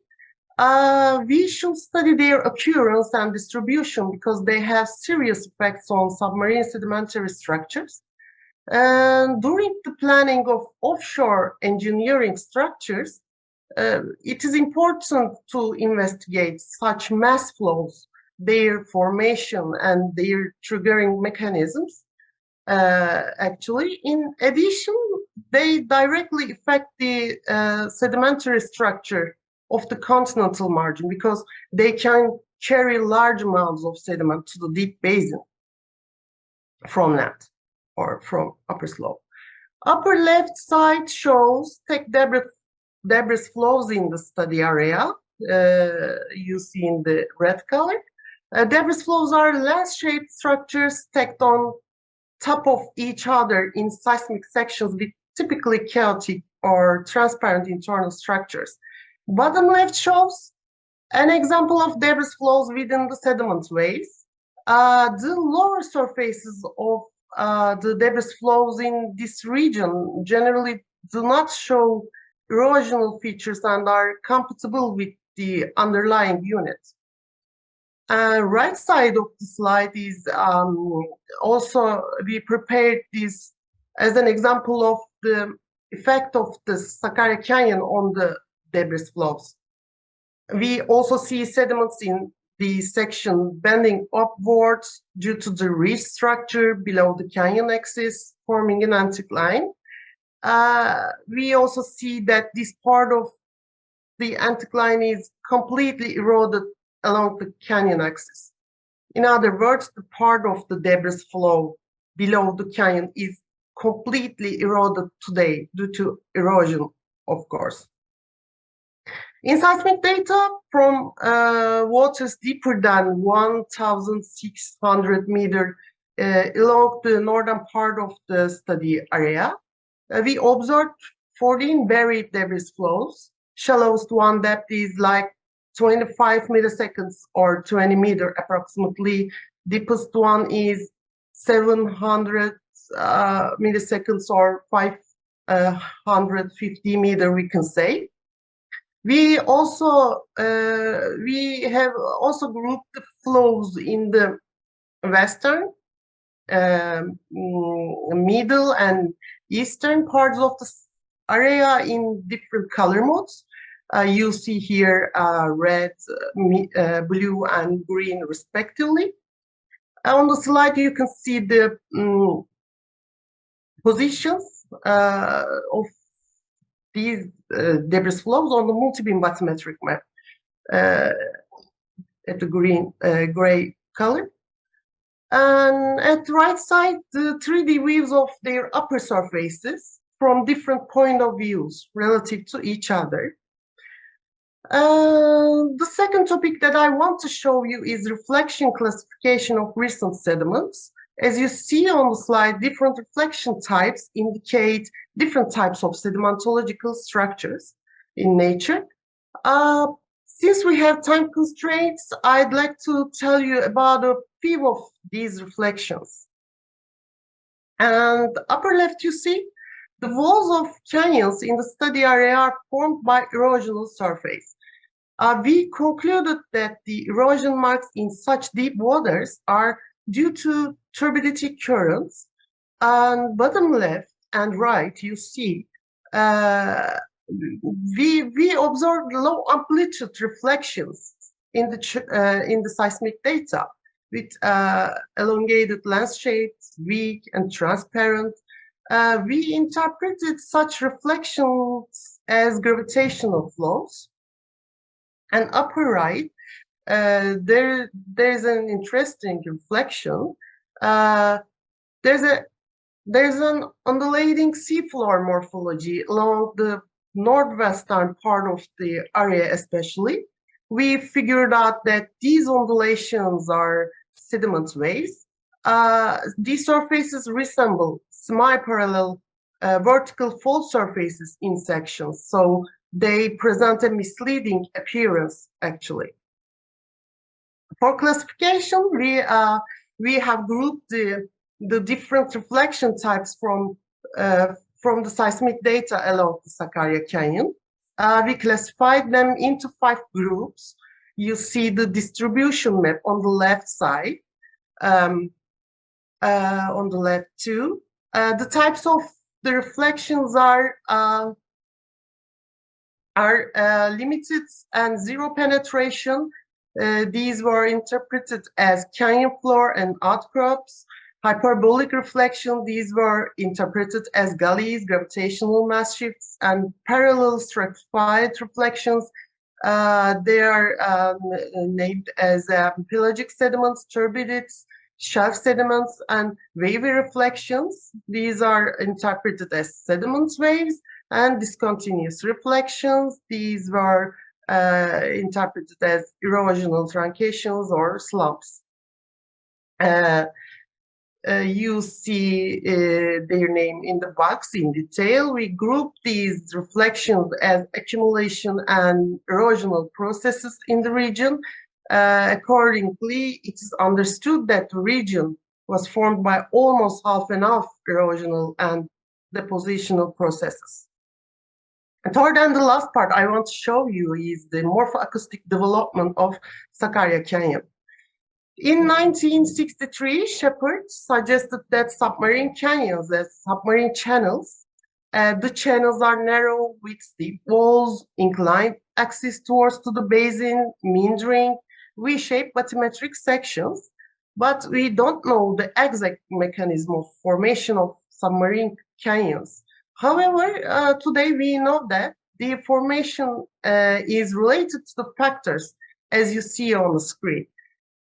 We should study their occurrence and distribution because they have serious effects on submarine sedimentary structures. During the planning of offshore engineering structures, it is important to investigate such mass flows, their formation, and their triggering mechanisms. Actually, in addition, they directly affect the sedimentary structure of the continental margin because they can carry large amounts of sediment to the deep basin from land or from upper slope. Upper left side shows thick debris flows in the study area. You see in the red color. Debris flows are lens-shaped structures stacked on top of each other in seismic sections with typically chaotic or transparent internal structures. Bottom left shows an example of debris flows within the sediment waves. The lower surfaces of the debris flows in this region generally do not show erosional features and are compatible with the underlying unit. Right side of the slide is also, we prepared this as an example of the effect of the Sakarya Canyon on the debris flows. We also see sediments in the section bending upwards due to the ridge structure below the canyon axis, forming an anticline. We also see that this part of the anticline is completely eroded along the canyon axis. In other words, the part of the debris flow below the canyon is completely eroded today due to erosion, of course. In seismic data from waters deeper than 1,600 meters along the northern part of the study area, we observed 14 buried debris flows. Shallowest one depth is like 25 milliseconds or 20 meters approximately. Deepest one is 700 milliseconds or 550 meters, we can say. We have also grouped the flows in the western, middle, and eastern parts of the area in different color modes. You see here red, blue, and green respectively. On the slide, you can see the positions of these debris flows on the multi-beam bathymetric map at the gray color. And at the right side, the 3D views of their upper surfaces from different point of views relative to each other. The second topic that I want to show you is reflection classification of recent sediments. As you see on the slide, different reflection types indicate different types of sedimentological structures in nature. Since we have time constraints, I'd like to tell you about a few of these reflections. And upper left, you see the walls of canyons in the study area are formed by erosional surface. We concluded that the erosion marks in such deep waters are due to turbidity currents. And bottom left and right, you see, we observed low amplitude reflections in the seismic data. with elongated lens shapes, weak and transparent. We interpreted such reflections as gravitational flows. And upper right, there's an interesting reflection. There's an undulating seafloor morphology along the northwestern part of the area especially. We figured out that these undulations are sediment waves. These surfaces resemble semi-parallel vertical fold surfaces in sections, so they present a misleading appearance actually. For classification, we have grouped the different reflection types from the seismic data along the Sakarya Canyon. We classified them into 5 groups. You see the distribution map on the left side, on the left too. The types of the reflections are limited and zero penetration. These were interpreted as canyon floor and outcrops. Hyperbolic reflection, these were interpreted as gullies, gravitational mass shifts, and parallel stratified reflections. They are named as pelagic sediments, turbidites, shelf sediments, and wavy reflections. These are interpreted as sediment waves, and discontinuous reflections. These were interpreted as erosional truncations or slumps. You see their name in the box in detail. We group these reflections as accumulation and erosional processes in the region. Accordingly, it is understood that the region was formed by almost half and half erosional and depositional processes. And third and the last part I want to show you is the morphoacoustic development of Sakarya Canyon. In 1963, Shepard suggested that submarine canyons as submarine channels. The channels are narrow with steep walls, inclined axis towards to the basin, meandering, V-shaped bathymetric sections, but we don't know the exact mechanism of formation of submarine canyons. However, today we know that the formation is related to the factors as you see on the screen.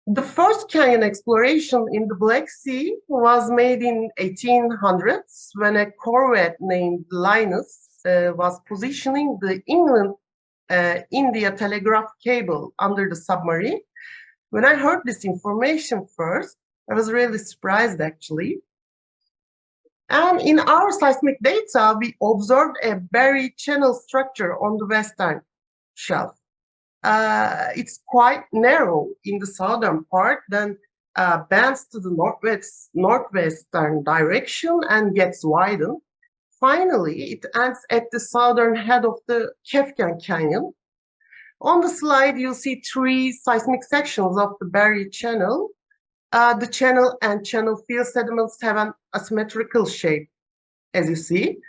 The first canyon exploration in the Black Sea was made in 1800s when a corvette named Linus was positioning the England-India telegraph cable under the submarine. When I heard this information first, I was really surprised actually. And in our seismic data, we observed a buried channel structure on the western shelf. It's quite narrow in the southern part, then bends to the northwestern direction and gets widened. Finally, it ends at the southern head of the Kefken Canyon. On the slide, you'll see 3 seismic sections of the buried channel. The channel and channel field sediments have an asymmetrical shape, as you see.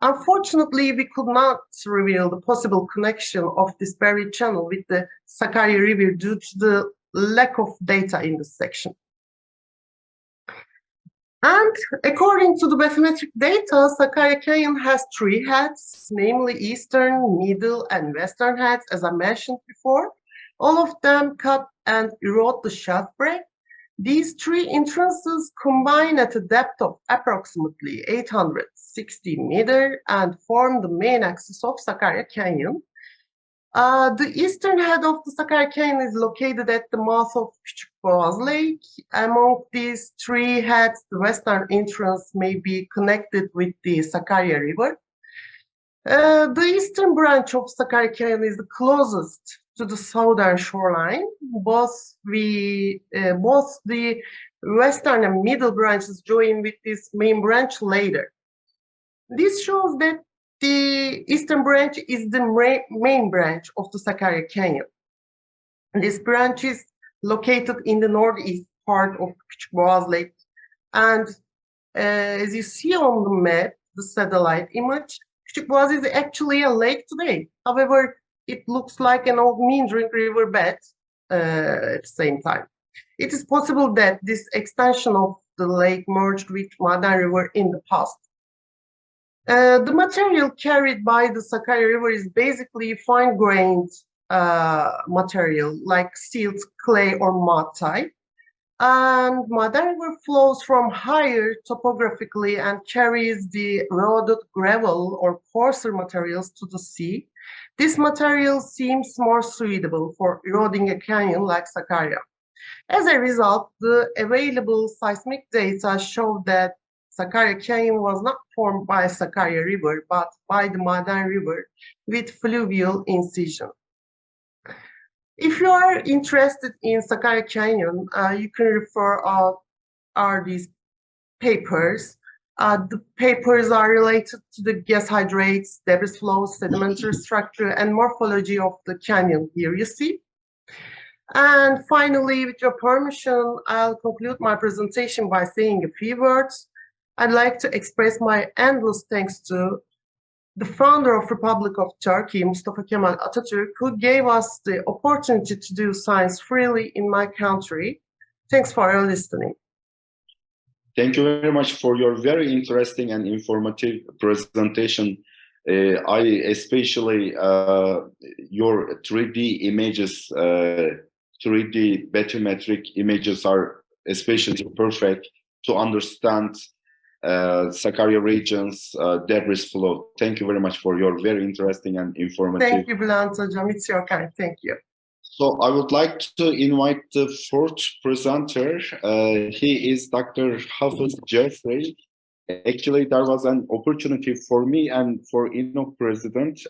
Unfortunately, we could not reveal the possible connection of this buried channel with the Sakarya River due to the lack of data in this section. And according to the bathymetric data, Sakarya Canyon has 3 heads, namely eastern, middle, and western heads, as I mentioned before. All of them cut and erode the shelf break. These 3 entrances combine at a depth of approximately 860 meters and form the main axis of Sakarya Canyon. The eastern head of the Sakarya Canyon is located at the mouth of Küçükboğaz Lake. Among these 3 heads, the western entrance may be connected with the Sakarya River. The eastern branch of Sakarya Canyon is the closest to the southern shoreline. Both the western and middle branches join with this main branch later. This shows that the eastern branch is the main branch of the Sakarya Canyon. This branch is located in the northeast part of Küçükboğaz Lake. And as you see on the map, the satellite image, Küçükboğaz is actually a lake today. However, it looks like an old meandering riverbed at the same time. It is possible that this extension of the lake merged with Maden River in the past. The material carried by the Sakarya River is basically fine-grained material like silt, clay, or mud type. And Maden River flows from higher topographically and carries the eroded gravel or coarser materials to the sea. This material seems more suitable for eroding a canyon like Sakarya. As a result, the available seismic data show that Sakarya Canyon was not formed by Sakarya River, but by the Maden River with fluvial incision. If you are interested in Sakarya Canyon, you can refer these papers. The papers are related to the gas hydrates, debris flows, sedimentary structure, and morphology of the canyon here you see. And finally, with your permission, I'll conclude my presentation by saying a few words. I'd like to express my endless thanks to the founder of Republic of Turkey, Mustafa Kemal Atatürk, who gave us the opportunity to do science freely in my country. Thanks for your listening. Thank you very much for your very interesting and informative presentation. I especially your 3D images, 3D bathymetric images are especially perfect to understand Sakarya region's debris flow. Thank you very much for your very interesting and informative. Thank you, Bülent Hocam. It's your kind. Thank you. So I would like to invite the fourth presenter. He is Dr. Hafız Jeffrey. Actually, there was an opportunity for me and for INOC president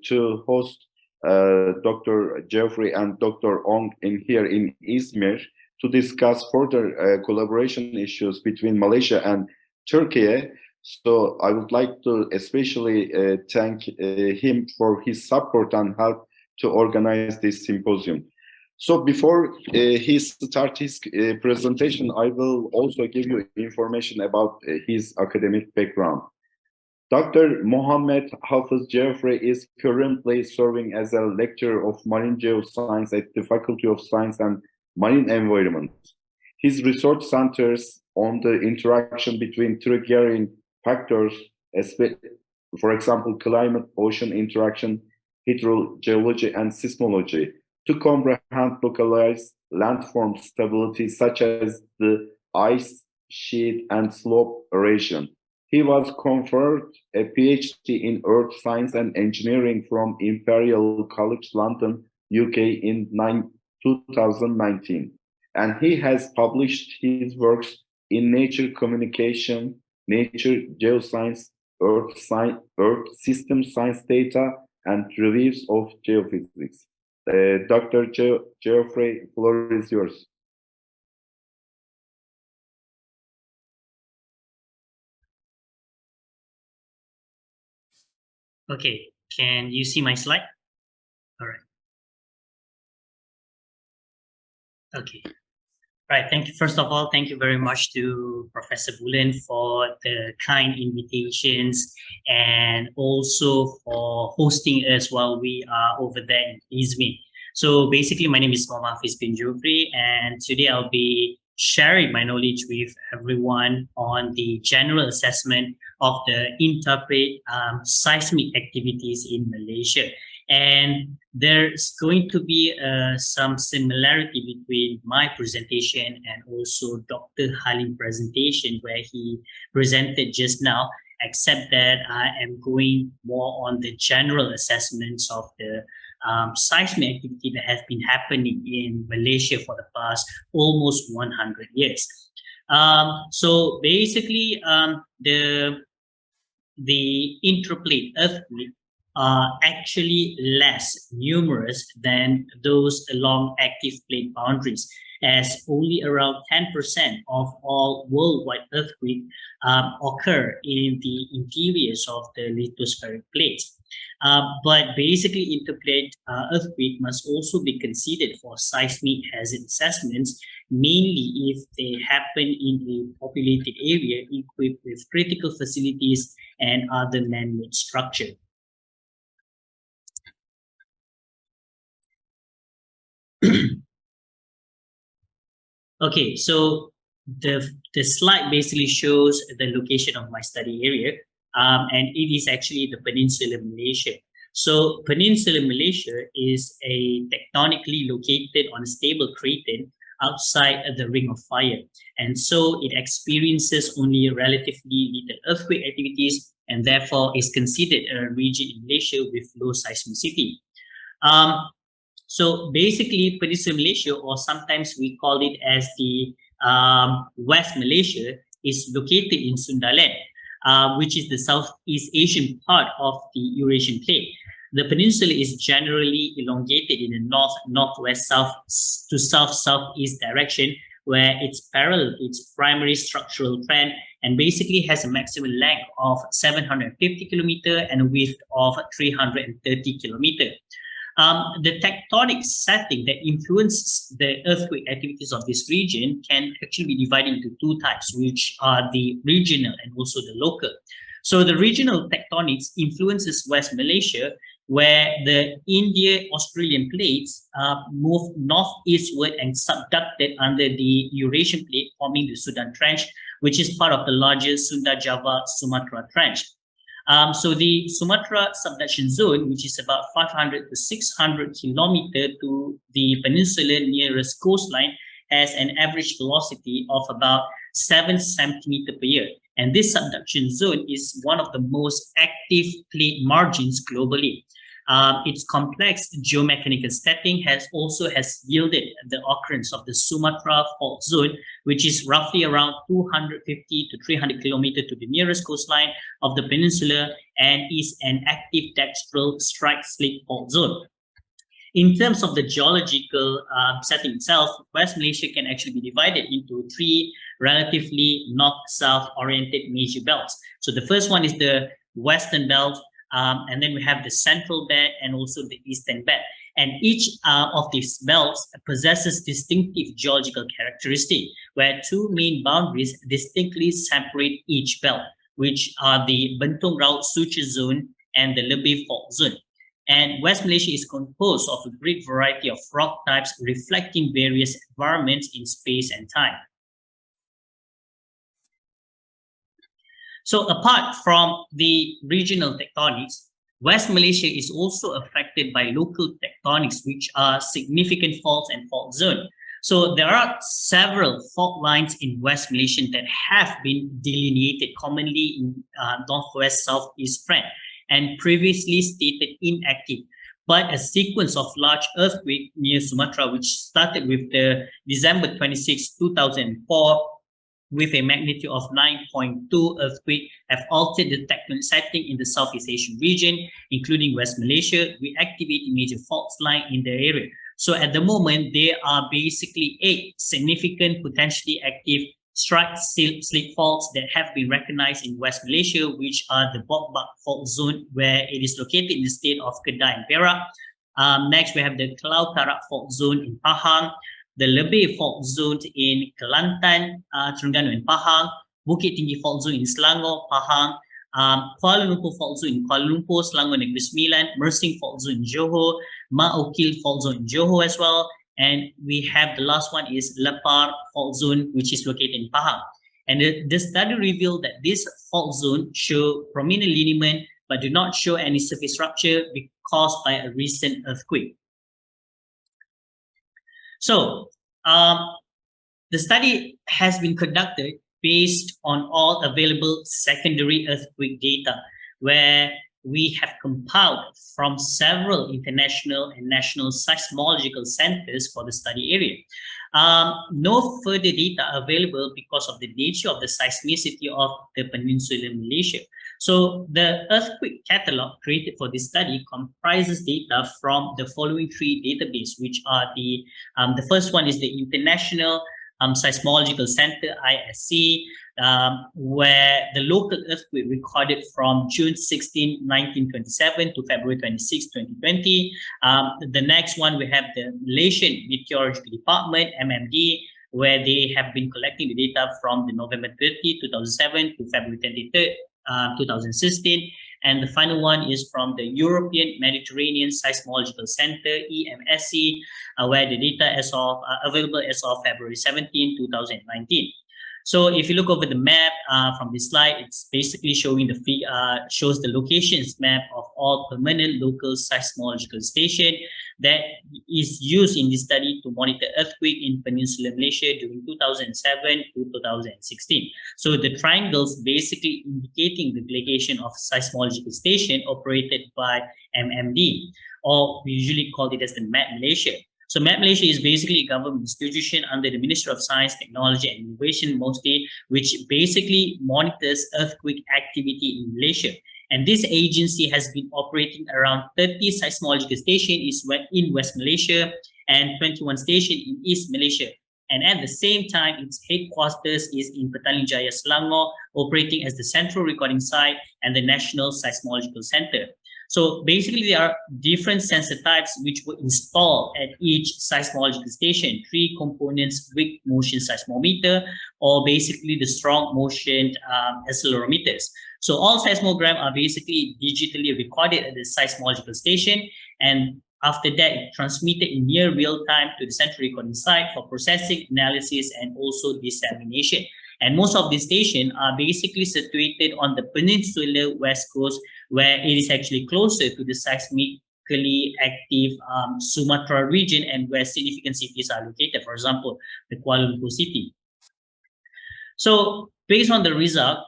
to host Dr. Jeffrey and Dr. Ong here in Izmir to discuss further collaboration issues between Malaysia and Turkey. So I would like to especially thank him for his support and help to organize this symposium. So before he starts his presentation, I will also give you information about his academic background. Dr. Mohammed Hafız Jeffrey is currently serving as a lecturer of marine geoscience at the Faculty of Science and Marine Environment. His research centers on the interaction between triggering factors, for example, climate, ocean interaction, hydrogeology, and seismology, to comprehend localized landform stability such as the ice sheet and slope erosion. He was conferred a PhD in Earth Science and Engineering from Imperial College London, UK in 2019. And he has published his works in Nature Communication, Nature Geoscience, Earth System Science Data, and Reviews of Geophysics. Dr. Jeffrey, floor is yours. Okay, can you see my slide? All right. Okay. Right. Thank you. First of all, thank you very much to Professor Bülent for the kind invitations and also for hosting us while we are over there in Izmir. So basically, my name is Mohammed Hafız bin Jufri, and today I'll be sharing my knowledge with everyone on the general assessment of the interpret seismic activities in Malaysia. And there's going to be some similarity between my presentation and also Dr. Halim's presentation, where he presented just now, except that I am going more on the general assessments of the seismic activity that has been happening in Malaysia for the past almost 100 years. So basically, the intraplate earthquake are actually less numerous than those along active plate boundaries, as only around 10% of all worldwide earthquakes occur in the interiors of the lithospheric plates. But basically, interplate earthquake must also be considered for seismic hazard assessments, mainly if they happen in a populated area equipped with critical facilities and other man-made structure. Okay, so the slide basically shows the location of my study area, and it is actually the Peninsula Malaysia. So Peninsula Malaysia is a tectonically located on a stable craton outside the Ring of Fire, and so it experiences only relatively little earthquake activities, and therefore is considered a region in Malaysia with low seismicity. So basically, Peninsula Malaysia, or sometimes we call it as the West Malaysia, is located in Sundaland, which is the Southeast Asian part of the Eurasian plate. The peninsula is generally elongated in the north-northwest, south to south-southeast direction, where it's parallel to its primary structural trend and basically has a maximum length of 750 km and a width of 330 km. The tectonic setting that influences the earthquake activities of this region can actually be divided into two types, which are the regional and also the local. So the regional tectonics influences West Malaysia, where the India-Australian plates move northeastward and subducted under the Eurasian plate, forming the Sudan Trench, which is part of the larger Sunda-Java-Sumatra Trench. So the Sumatra subduction zone, which is about 500 to 600 kilometers to the peninsula nearest coastline, has an average velocity of about 7 centimeters per year. And this subduction zone is one of the most active plate margins globally. Its complex geomechanical setting has yielded the occurrence of the Sumatra fault zone, which is roughly around 250 to 300 kilometers to the nearest coastline of the peninsula and is an active textural strike-slip fault zone. In terms of the geological setting itself, West Malaysia can actually be divided into three relatively north-south oriented major belts. So the first one is the Western Belt, and then we have the Central Belt and also the Eastern Belt. And each of these belts possesses distinctive geological characteristics, where two main boundaries distinctly separate each belt, which are the Bentong Raut Suture Zone and the Lebih Fault Zone. And West Malaysia is composed of a great variety of rock types reflecting various environments in space and time. So apart from the regional tectonics, West Malaysia is also affected by local tectonics, which are significant faults and fault zones. So there are several fault lines in West Malaysia that have been delineated commonly in northwest southeast trend and previously stated inactive, but a sequence of large earthquake near Sumatra, which started with the December 26, 2004, with a magnitude of 9.2 earthquake, have altered the tectonic setting in the Southeast Asian region, including West Malaysia, reactivating major fault lines in the area. So at the moment, there are basically 8 significant, potentially active strike-slip faults that have been recognized in West Malaysia, which are the Bok-Bak Fault Zone, where it is located in the state of Kedah and Perak. Next, we have the Kelau Tarak Fault Zone in Pahang, the Lebih Fault Zone in Kelantan, Terengganu and Pahang, Bukit Tinggi Fault Zone in Selangor, Pahang, Kuala Lumpur Fault Zone in Kuala Lumpur, Selangor Negeri Sembilan, Mersing Fault Zone in Johor, Ma'okil Fault Zone in Johor as well. And we have the last one is Lepar Fault Zone, which is located in Pahang. And the study revealed that this fault zone show prominent lineament, but do not show any surface rupture caused by a recent earthquake. So the study has been conducted based on all available secondary earthquake data, where we have compiled from several international and national seismological centers for the study area. No further data available because of the nature of the seismicity of the Peninsula Malaysia. So the earthquake catalog created for this study comprises data from the following 3 databases, which are the first one is the International Seismological Center, ISC, where the local earthquake recorded from June 16, 1927 to February 26, 2020. The next one, we have the Malaysian Meteorological Department, MMD, where they have been collecting the data from the November 30, 2007 to February 23, 2016. And the final one is from the European Mediterranean Seismological Center, EMSC, where the data is available as of February 17, 2019. So if you look over the map from this slide, it's basically showing shows the locations map of all permanent local seismological station that is used in this study to monitor earthquake in Peninsular Malaysia during 2007 to 2016. So the triangles basically indicating the location of seismological station operated by MMD, or we usually call it as the MAT Malaysia. So MAT Malaysia is basically a government institution under the Ministry of Science, Technology and Innovation mostly, which basically monitors earthquake activity in Malaysia. And this agency has been operating around 30 seismological stations in West Malaysia and 21 stations in East Malaysia. And at the same time, its headquarters is in Petaling Jaya, Selangor, operating as the central recording site and the National Seismological Center. So basically, there are different sensor types which were installed at each seismological station. 3 components: weak motion seismometer, or basically the strong motion accelerometers. So all seismograms are basically digitally recorded at the seismological station, and after that, it transmitted in near real time to the central recording site for processing, analysis, and also dissemination. And most of these stations are basically situated on the peninsular west coast, where it is actually closer to the seismically active Sumatra region and where significant cities are located, for example, the Kuala Lumpur city. So based on the result,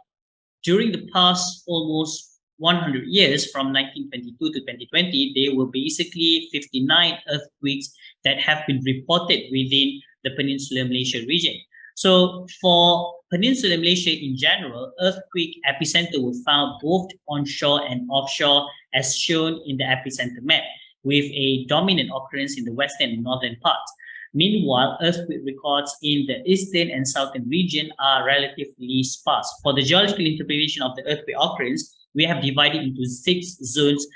during the past almost 100 years, from 1922 to 2020, there were basically 59 earthquakes that have been reported within the Peninsular Malaysia region. So for Peninsular Malaysia in general, earthquake epicenter were found both onshore and offshore, as shown in the epicenter map, with a dominant occurrence in the western and northern parts. Meanwhile, earthquake records in the eastern and southern region are relatively sparse. For the geological interpretation of the earthquake occurrence, we have divided into 6 zones,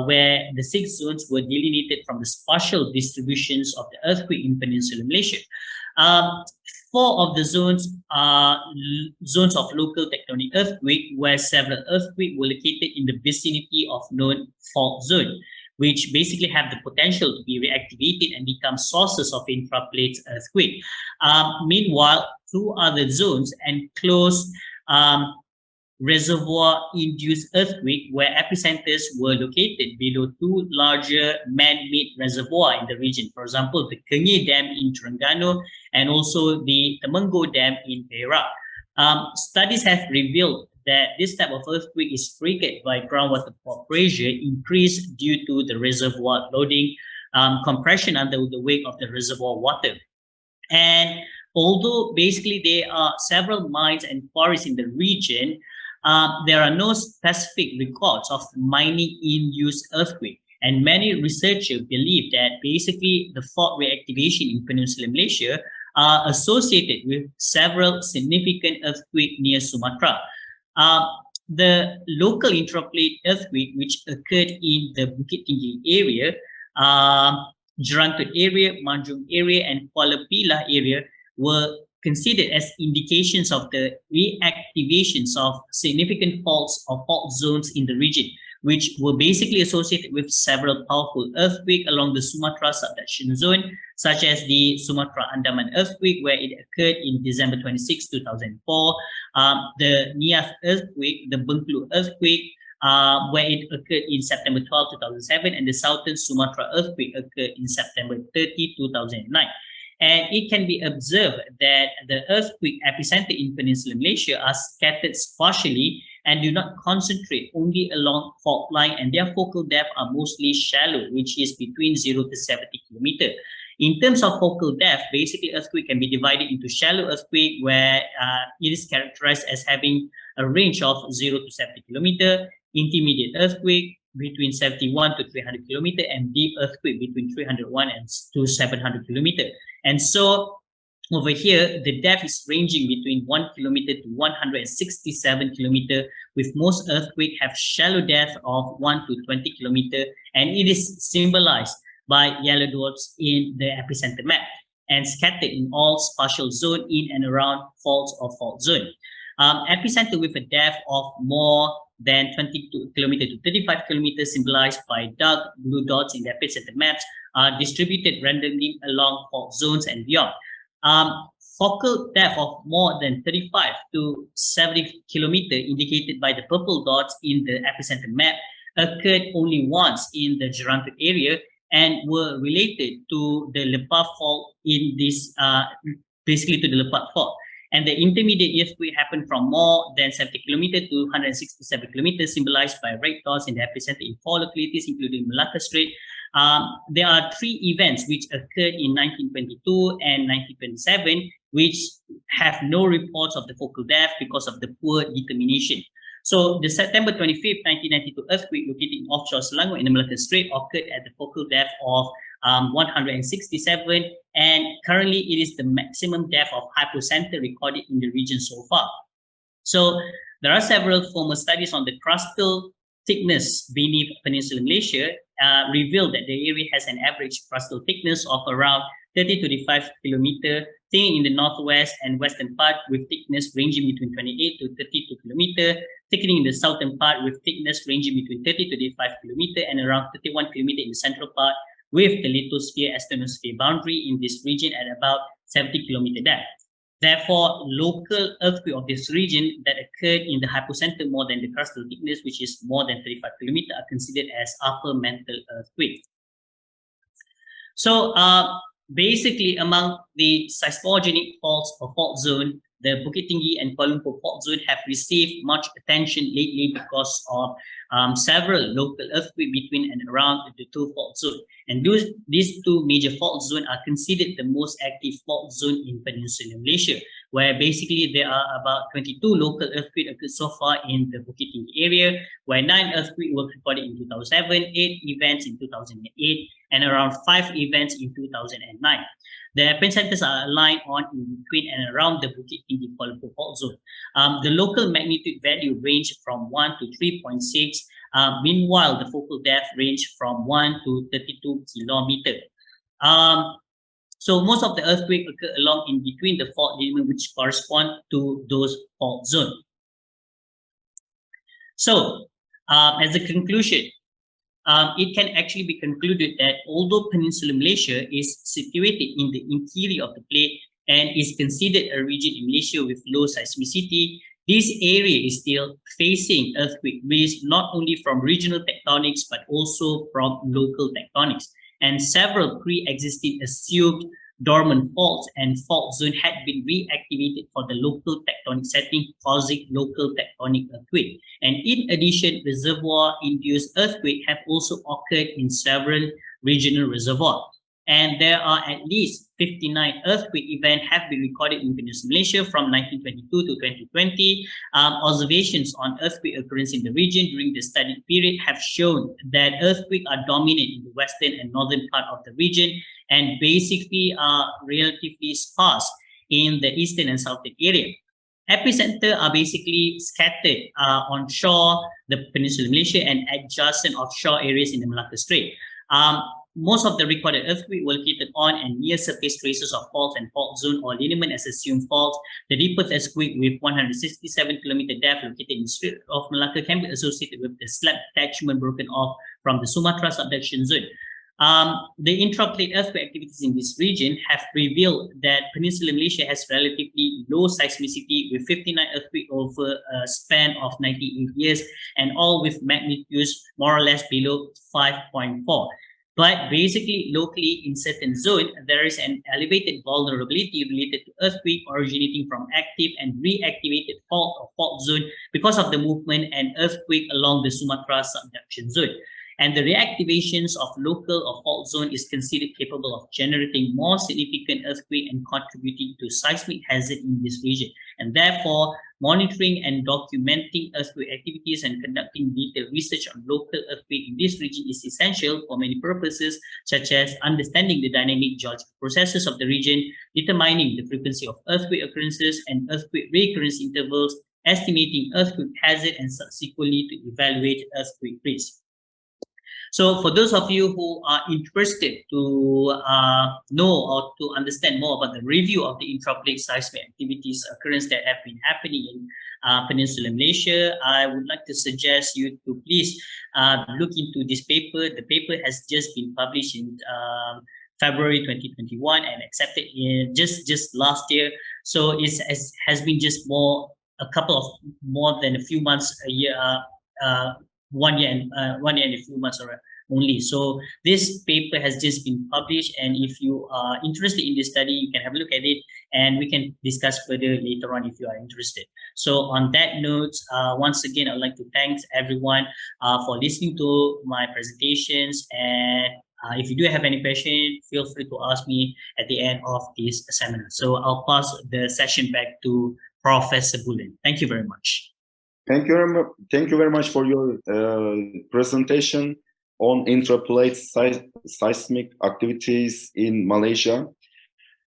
where the 6 zones were delineated from the spatial distributions of the earthquake in Peninsular Malaysia. 4 of the zones are zones of local tectonic earthquake, where several earthquakes were located in the vicinity of known fault zone, which basically have the potential to be reactivated and become sources of intraplate earthquake. Meanwhile, 2 other zones enclosed reservoir-induced earthquake, where epicenters were located below 2 larger man-made reservoirs in the region. For example, the Kenge Dam in Terengganu and also the Temenggo Dam in Perak. Studies have revealed that this type of earthquake is triggered by groundwater pore pressure increase due to the reservoir loading, compression under the weight of the reservoir water. And although basically there are several mines and quarries in the region, there are no specific records of mining-induced earthquake. And many researchers believe that basically the fault reactivation in Peninsular Malaysia are associated with several significant earthquakes near Sumatra. The local intraplate earthquake, which occurred in the Bukit Tinggi area, Jerantut area, Manjung area, and Kuala Pilah area, were considered as indications of the reactivations of significant faults or fault zones in the region, which were basically associated with several powerful earthquakes along the Sumatra subduction zone, such as the Sumatra Andaman earthquake, where it occurred in December 26, 2004, the Nias earthquake, the Bengkulu earthquake, where it occurred in September 12, 2007, and the Southern Sumatra earthquake occurred in September 30, 2009. And it can be observed that the earthquake epicenter in Peninsular Malaysia are scattered spatially and do not concentrate only along fault line, and their focal depth are mostly shallow, which is between 0 to 70 kilometers. In terms of focal depth, basically earthquake can be divided into shallow earthquake, where it is characterized as having a range of 0 to 70 kilometers, intermediate earthquake between 71 to 300 kilometers, and deep earthquake between 301 to 700 kilometers. And so over here, the depth is ranging between 1 kilometer to 167 kilometers, with most earthquakes have shallow depth of 1 to 20 kilometers, and it is symbolized by yellow dots in the epicenter map and scattered in all spatial zone in and around faults or fault zone. Epicenter with a depth of more than 22 kilometer to 35 kilometers, symbolized by dark blue dots in the epicenter maps, are distributed randomly along fault zones and beyond. Focal depth of more than 35 to 70 kilometer indicated by the purple dots in the epicenter map occurred only once in the Gerontic area and were related to the Lepas fault in this, basically to the Lepas fault. And the intermediate earthquake happened from more than 70 kilometers to 167 kilometers, symbolized by red dots in the epicenter in 4 localities, including Malacca Strait. There are 3 events which occurred in 1922 and 1927, which have no reports of the focal depth because of the poor determination. So the September 25th, 1992 earthquake located in offshore Selangor in the Malacca Strait occurred at the focal depth of 167, and currently it is the maximum depth of hypocenter recorded in the region so far. So there are several formal studies on the crustal thickness beneath Peninsular Malaysia revealed that the area has an average crustal thickness of around 30 to 35 kilometer, thin in the northwest and western part with thickness ranging between 28 to 32 kilometer, thickening in the southern part with thickness ranging between 30 to 35 kilometer and around 31 kilometer in the central part, with the lithosphere-asthenosphere boundary in this region at about 70 kilometer depth. Therefore, local earthquake of this region that occurred in the hypocenter more than the crustal thickness, which is more than 35 kilometer, are considered as upper mantle earthquake. So basically, among the seismogenic faults or fault zone, the Bukit Tinggi and Kuala Lumpur fault zone have received much attention lately because of several local earthquakes between and around the 2 fault zones. And these 2 major fault zones are considered the most active fault zone in Peninsular Malaysia, where basically there are about 22 local earthquakes occurred so far in the Bukit Tinggi area, where 9 earthquakes were recorded in 2007, 8 events in 2008, and around 5 events in 2009. The epicenters are aligned on in between and around the Bukit Tinggi Kuala Lumpur fault zone. The local magnitude value ranged from 1 to 3.6. Meanwhile, the focal depth ranged from 1 to 32 kilometers. So most of the earthquakes occur along in between the fault element which correspond to those fault zones. So as a conclusion, it can actually be concluded that although Peninsular Malaysia is situated in the interior of the plate and is considered a region in Malaysia with low seismicity, this area is still facing earthquake risk not only from regional tectonics but also from local tectonics. And several pre-existing assumed dormant faults and fault zone had been reactivated for the local tectonic setting, causing local tectonic earthquake. And in addition, reservoir-induced earthquakes have also occurred in several regional reservoirs. And there are at least 59 earthquake events have been recorded in Peninsular Malaysia from 1922 to 2020. Observations on earthquake occurrence in the region during the study period have shown that earthquakes are dominant in the western and northern part of the region and basically are relatively sparse in the eastern and southern area. Epicenter are basically scattered on shore, the Peninsular Malaysia, and adjacent offshore areas in the Malacca Strait. Most of the recorded earthquakes were located on and near surface traces of faults and fault zone or lineament as assumed faults. The deepest earthquake with 167 kilometer depth located in the Strait of Malacca can be associated with the slab detachment broken off from the Sumatra subduction zone. The intraplate earthquake activities in this region have revealed that Peninsular Malaysia has relatively low seismicity with 59 earthquakes over a span of 98 years and all with magnitudes more or less below 5.4. But basically, locally in certain zones, there is an elevated vulnerability related to earthquake originating from active and reactivated fault or fault zone because of the movement and earthquake along the Sumatra subduction zone. And the reactivations of local or fault zone is considered capable of generating more significant earthquake and contributing to seismic hazard in this region. And therefore, monitoring and documenting earthquake activities and conducting detailed research on local earthquake in this region is essential for many purposes, such as understanding the dynamic geological processes of the region, determining the frequency of earthquake occurrences and earthquake recurrence intervals, estimating earthquake hazard, and subsequently to evaluate earthquake risk. So for those of you who are interested to know or to understand more about the review of the intraplate seismic activities occurrence that have been happening in Peninsular Malaysia, I would like to suggest you to please look into this paper. The paper has just been published in February 2021 and accepted in just last year. So it has been just more than a few months, a year, 1 year and 1 year and a few months only. So this paper has just been published, and if you are interested in this study, you can have a look at it, and we can discuss further later on if you are interested. So on that note, once again, I'd like to thank everyone for listening to my presentations, and if you do have any question, feel free to ask me at the end of this seminar. So I'll pass the session back to Professor Bulin. Thank you very much. Thank you very much for your presentation on intraplate seismic activities in Malaysia.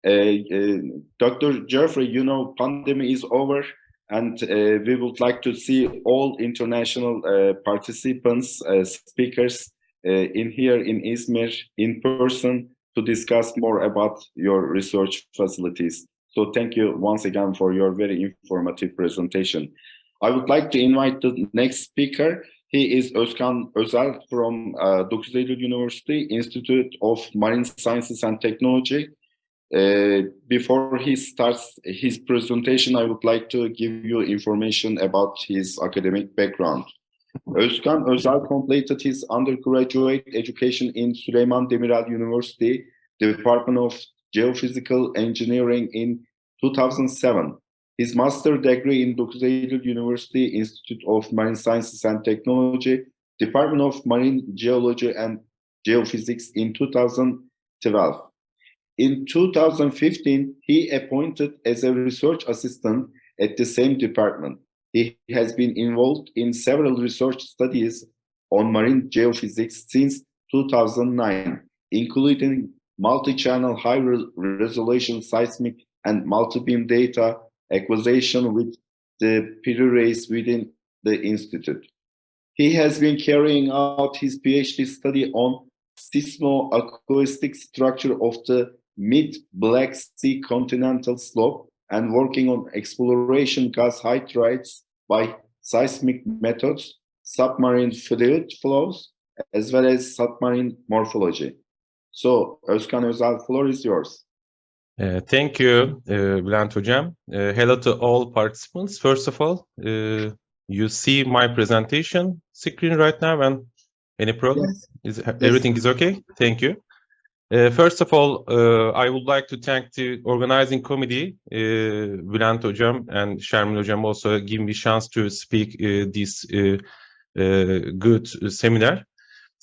Dr. Jeffrey, you know, pandemic is over, and we would like to see all international participants, speakers in Izmir in person to discuss more about your research facilities. So thank you once again for your very informative presentation. I would like to invite the next speaker. He is Özel from Dokuz Eylül University, Institute of Marine Sciences and Technology. Before he starts his presentation, I would like to give you information about his academic background. Özkan Özel completed his undergraduate education in Süleyman Demirel University, Department of Geophysical Engineering in 2007. His master degree in Dokuz Eylül University, Institute of Marine Sciences and Technology, Department of Marine Geology and Geophysics in 2012. In 2015, he appointed as a research assistant at the same department. He has been involved in several research studies on marine geophysics since 2009, including multi-channel high-resolution seismic and multi-beam data acquisition with the PRIRACE within the Institute. He has been carrying out his PhD study on seismo-acoustic structure of the mid-Black Sea continental slope and working on exploration gas hydrides by seismic methods, submarine fluid flows, as well as submarine morphology. So, Özkan Özel, floor is yours. Thank you, Bülent Hocam. Hello to all participants. First of all, you see my presentation screen right now, and any problem? Yes. Everything is okay? Thank you. First of all, I would like to thank the organizing committee, Bülent Hocam and Şermin Hocam, also give me chance to speak this good seminar.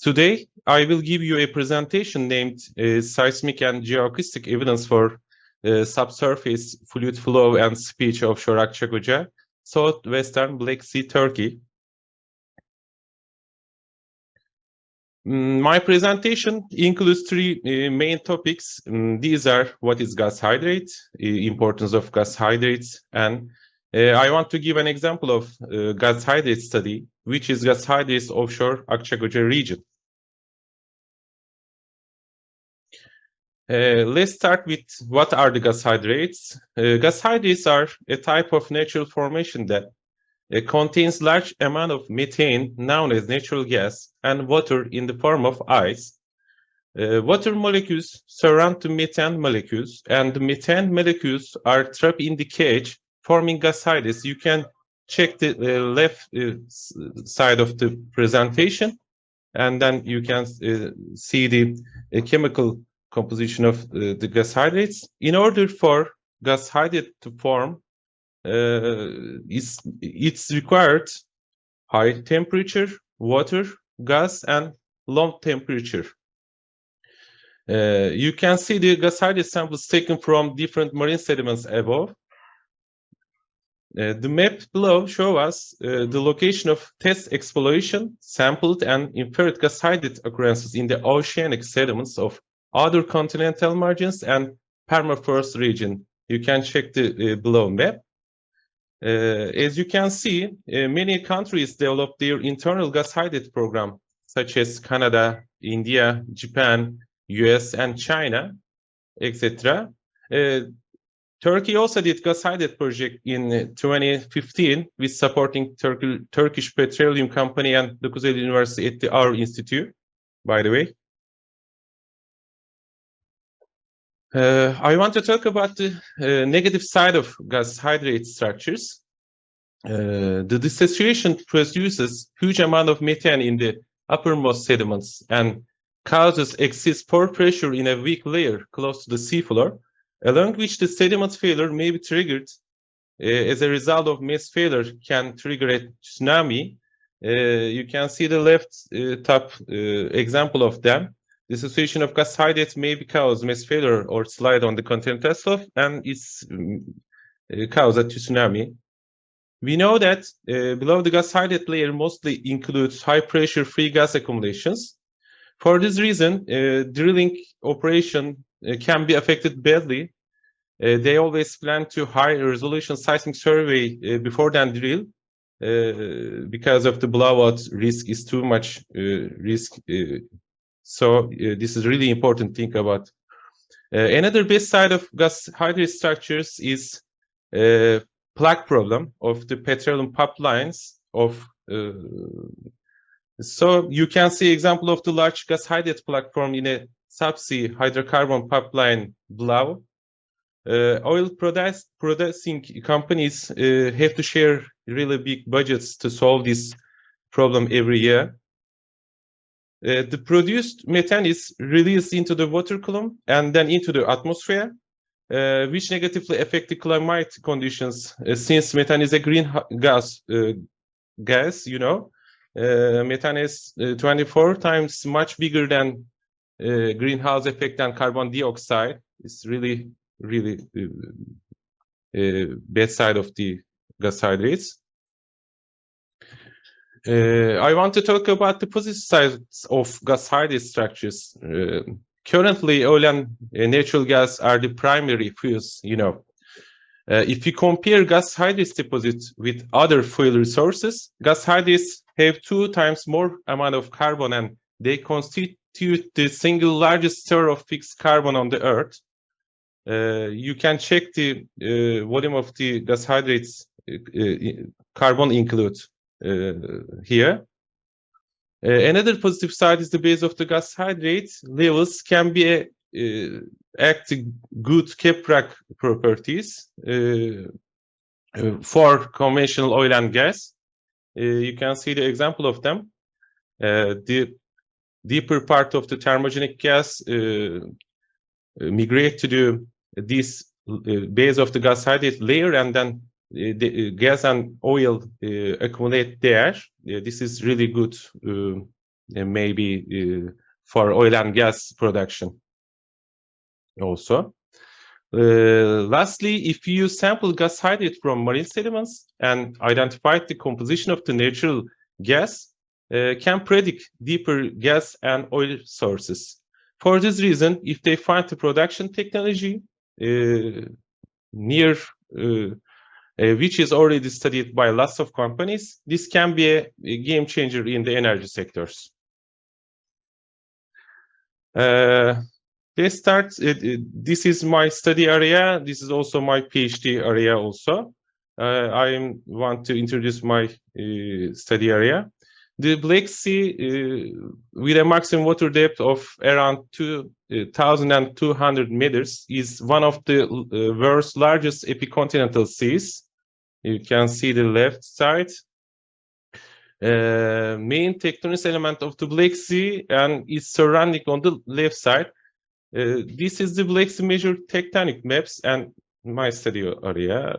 Today, I will give you a presentation named Seismic and Geoacoustic Evidence for Subsurface Fluid Flow and Speech Offshore Akçakoca, Southwestern Black Sea, Turkey. My presentation includes three main topics. These are what is gas hydrate, importance of gas hydrates, and I want to give an example of gas hydrate study, which is gas hydrates offshore Akçakoca region. Let's start with what are the gas hydrates. Gas hydrates are a type of natural formation that contains large amount of methane, known as natural gas, and water in the form of ice. Water molecules surround the methane molecules, and the methane molecules are trapped in the cage, forming gas hydrates. You can check the left side of the presentation, and then you can see the chemical composition of the gas hydrates. In order for gas hydrate to form, it's required high temperature, water, gas, and low temperature. You can see the gas hydrate samples taken from different marine sediments above. The map below shows us the location of test exploration, sampled and inferred gas hydrate occurrences in the oceanic sediments of other continental margins and permafrost region. You can check the below map. As you can see, many countries develop their internal gas hydrate program such as Canada, India, Japan, US, and China, etc. Turkey also did gas-hydrate project in 2015 with supporting Turkish Petroleum Company and Dokuz University at our institute, by the way. I want to talk about the negative side of gas-hydrate structures. The dissociation produces huge amount of methane in the uppermost sediments and causes excess pore pressure in a weak layer close to the seafloor, along which the sediment failure may be triggered as a result of mass failure can trigger a tsunami. You can see the left top example of them. Dissociation of gas hydrates may cause mass failure or slide on the continental shelf, and it's cause a tsunami. We know that below the gas hydrate layer mostly includes high pressure free gas accumulations. For this reason, drilling operation can be affected badly. They always plan to high resolution seismic survey before than drill because of the blowout risk is too much risk. So this is really important to think about. Another bad side of gas hydrate structures is plug problem of the petroleum pipelines of so you can see example of the large gas hydrate platform in a subsea hydrocarbon pipeline below. Oil producing companies have to share really big budgets to solve this problem every year. The produced methane is released into the water column and then into the atmosphere, which negatively affect the climate conditions. Since methane is a greenhouse gas, you know, methane is 24 times much bigger than greenhouse effect than carbon dioxide. It's really bad side of the gas hydrates. I want to talk about the positive sides of gas hydrate structures. Currently, oil and natural gas are the primary fuels, you know. If you compare gas hydrates deposits with other fuel resources, gas hydrates have 2 times more amount of carbon, and they constitute the single largest store of fixed carbon on the Earth. You can check the volume of the gas hydrates carbon include here. Another positive side is the base of the gas hydrate levels can be act good Kepler properties for conventional oil and gas. You can see the example of them. The deeper part of the thermogenic gas migrate to this base of the gas hydrate layer, and then the gas and oil accumulate there. This is really good, maybe for oil and gas production also. Lastly, if you sample gas hydrate from marine sediments and identify the composition of the natural gas, can predict deeper gas and oil sources. For this reason, if they find the production technology near which is already studied by lots of companies, this can be a game changer in the energy sectors. Let's start. This is my study area. This is also my PhD area also. I want to introduce my study area. The Black Sea, with a maximum water depth of around 2,200 meters, is one of the world's largest epicontinental seas. You can see the left side. Main tectonic element of the Black Sea and its surrounding on the left side. This is the Black Sea major tectonic maps and my study area.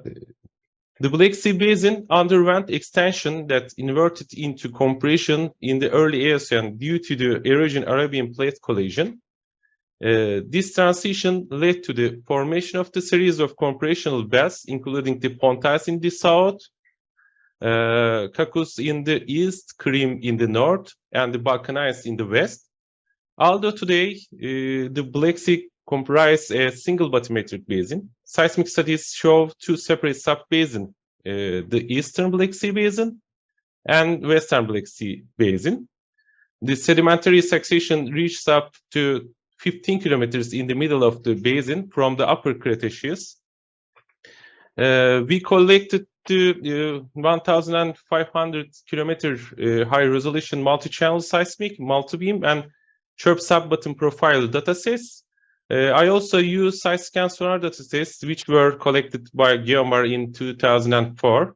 The Black Sea Basin underwent extension that inverted into compression in the early Eocene due to the Eurasian-Arabian plate collision. This transition led to the formation of the series of compressional belts, including the Pontais in the south, Caucasus in the east, Crimea in the north, and the Balkanites in the west. Although today the Black Sea comprises a single bathymetric basin, seismic studies show 2 separate sub-basins, the Eastern Black Sea Basin and Western Black Sea Basin. The sedimentary succession reaches up to 15 kilometers in the middle of the basin from the upper Cretaceous. We collected the 1,500 kilometer high resolution multi-channel seismic, multi-beam, and chirp sub-bottom profile datasets. I also used side-scan sonar datasets, which were collected by Geomar in 2004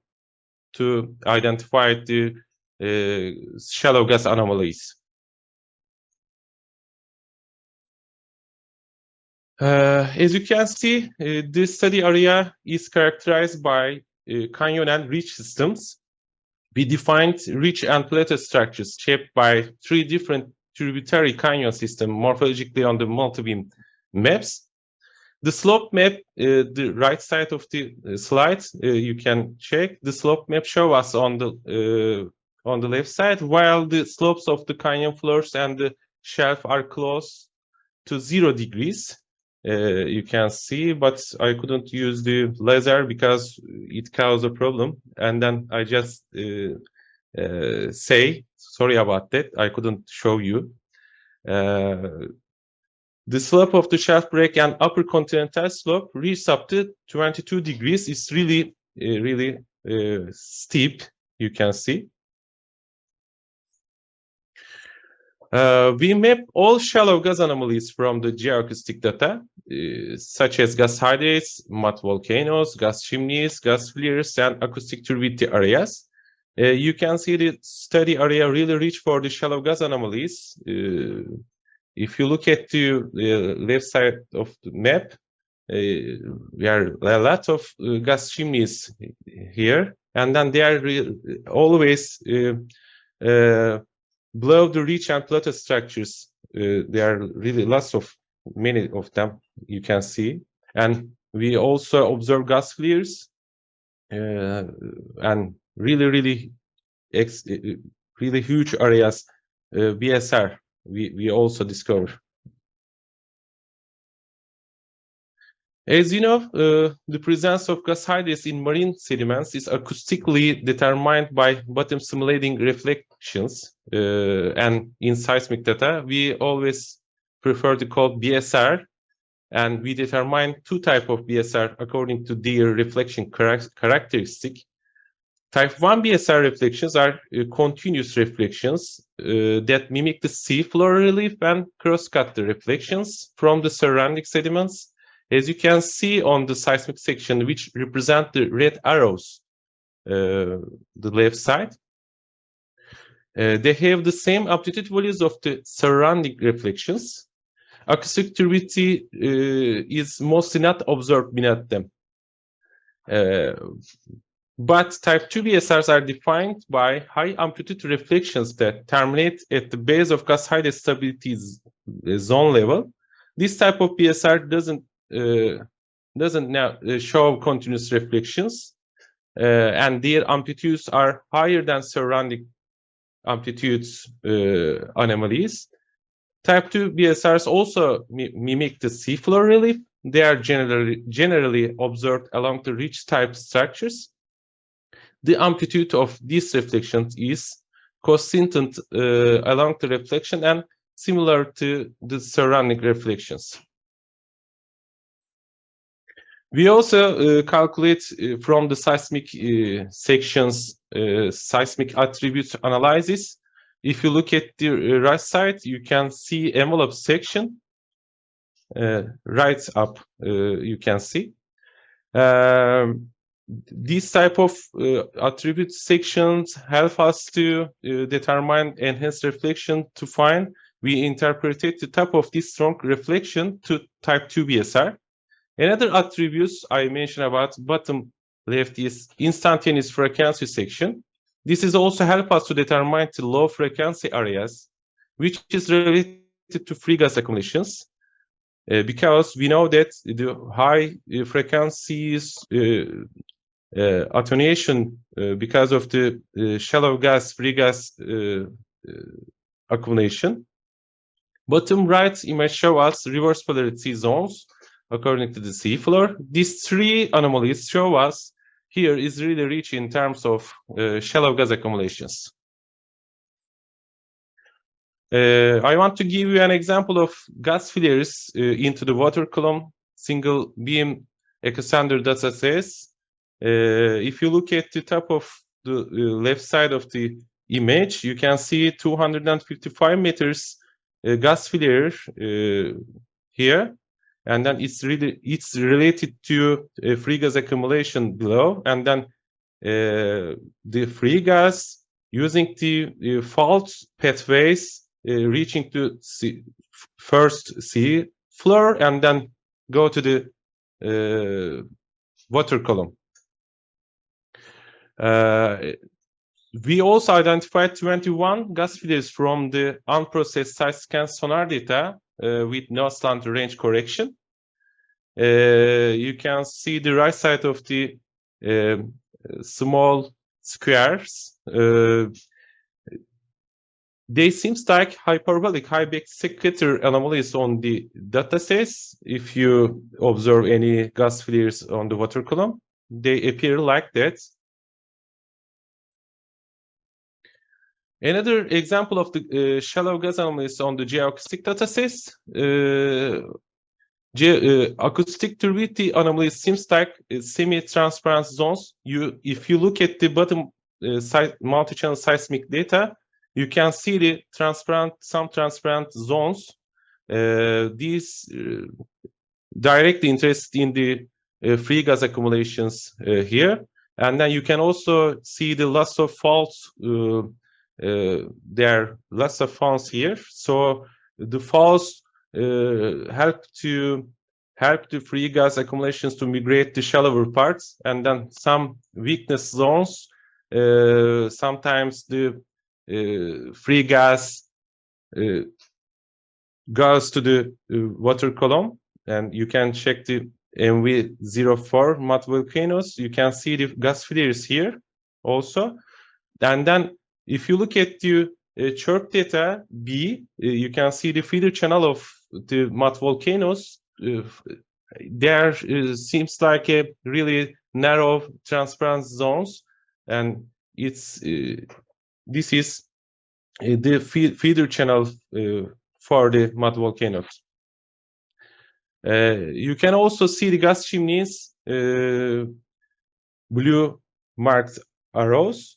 to identify the shallow gas anomalies. As you can see, this study area is characterized by canyon and ridge systems. We defined ridge and plateau structures shaped by 3 different tributary canyon systems morphologically on the multi-beam maps. The slope map, the right side of the slide, you can check. The slope map shows us on the left side, while the slopes of the canyon floors and the shelf are close to 0 degrees. You can see, but I couldn't use the laser because it caused a problem. And then I just say, sorry about that, I couldn't show you. The slope of the shelf break and upper continental slope reaches up to 22 degrees. It's really, really steep, you can see. We map all shallow gas anomalies from the geoacoustic data, such as gas hydrates, mud volcanoes, gas chimneys, gas flares, and acoustic turbidity areas. You can see the study area really rich for the shallow gas anomalies. If you look at the left side of the map, there are a lot of gas chimneys here, and then they are always below the ridge and plateau structures. There are really many of them, you can see. And we also observe gas flares and really huge areas, BSR, we also discover. As you know, the presence of gas hydrates in marine sediments is acoustically determined by bottom simulating reflections. And in seismic data, we always prefer to call BSR, and we determine 2 types of BSR according to their reflection characteristic. Type 1 BSR reflections are continuous reflections that mimic the seafloor relief and cross-cut the reflections from the surrounding sediments. As you can see on the seismic section, which represent the red arrows, the left side, they have the same amplitude values of the surrounding reflections. Acoustic turbidity is mostly not observed beneath them. But type 2 BSRs are defined by high amplitude reflections that terminate at the base of gas hydrate stability zone level. This type of BSR doesn't now show continuous reflections, and their amplitudes are higher than surrounding amplitudes anomalies. Type 2 BSRs also mimic the seafloor relief. They are generally observed along the ridge type structures. The amplitude of these reflections is consistent along the reflection and similar to the surrounding reflections. We also calculate from the seismic sections seismic attributes analysis. If you look at the right side, you can see envelope section. Right up, you can see. These type of attribute sections help us to determine enhanced reflection to find. We interpreted the top of this strong reflection to type 2 BSR. Another attributes I mentioned about bottom left is instantaneous frequency section. This is also help us to determine the low frequency areas, which is related to free gas accumulations, because we know that the high frequencies attenuation because of the shallow gas, free gas accumulation. Bottom right image shows us reverse polarity zones according to the seafloor. These 3 anomalies show us here is really rich in terms of shallow gas accumulations. I want to give you an example of gas flares into the water column single beam echo center dataset. If you look at the top of the left side of the image, you can see 255 meters gas flare here, and then it's related to free gas accumulation below, and then the free gas using the fault pathways reaching to first sea floor and then go to the water column. We also identified 21 gas flares from the unprocessed side scan sonar data with no slant range correction. You can see the right side of the small squares. They seems like hyperbolic high-back scatter anomalies on the datasets. If you observe any gas flares on the water column, they appear like that. Another example of the shallow gas anomalies on the geoacoustic datasets. Acoustic turbidity anomalies seems like semi-transparent zones. If you look at the bottom multi-channel seismic data, you can see the some transparent zones. These directly interested in the free gas accumulations here, and then you can also see the loss of faults. There are lots of faults here, so the faults help the free gas accumulations to migrate to shallower parts, and then some weakness zones. Sometimes the free gas goes to the water column, and you can check the MV04 mud volcanoes. You can see the gas flares here also, and then if you look at the chirp data B, you can see the feeder channel of the mud volcanoes. There seems like a really narrow transparent zones, and it's this is the feeder channel for the mud volcanoes. You can also see the gas chimneys, blue marked arrows.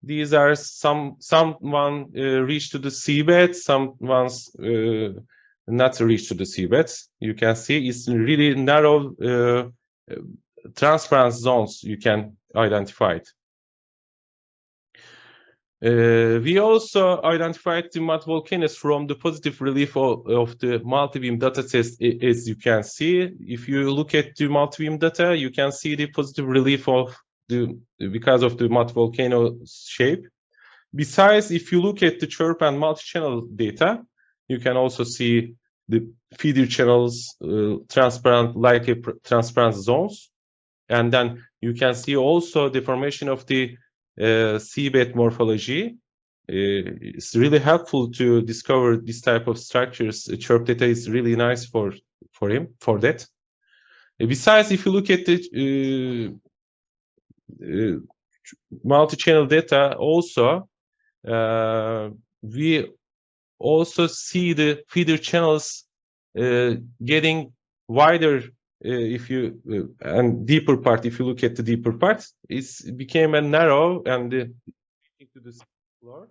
These are some reach to the seabed, some ones not reach to the seabed. You can see it's really narrow, transparent zones you can identify it. We also identified the mud volcanoes from the positive relief of the multi-beam data test. As you can see, if you look at the multi-beam data, you can see the positive relief of because of the mud volcano shape. Besides, if you look at the chirp and multi-channel data, you can also see the feeder channels transparent, like a transparent zones, and then you can see also the formation of the seabed morphology. It's really helpful to discover this type of structures. Chirp data is really nice for that. Besides, if you look at the multi-channel data also, we also see the feeder channels getting wider. If you and deeper part, if you look at the deeper part, it became a narrow and into the floor.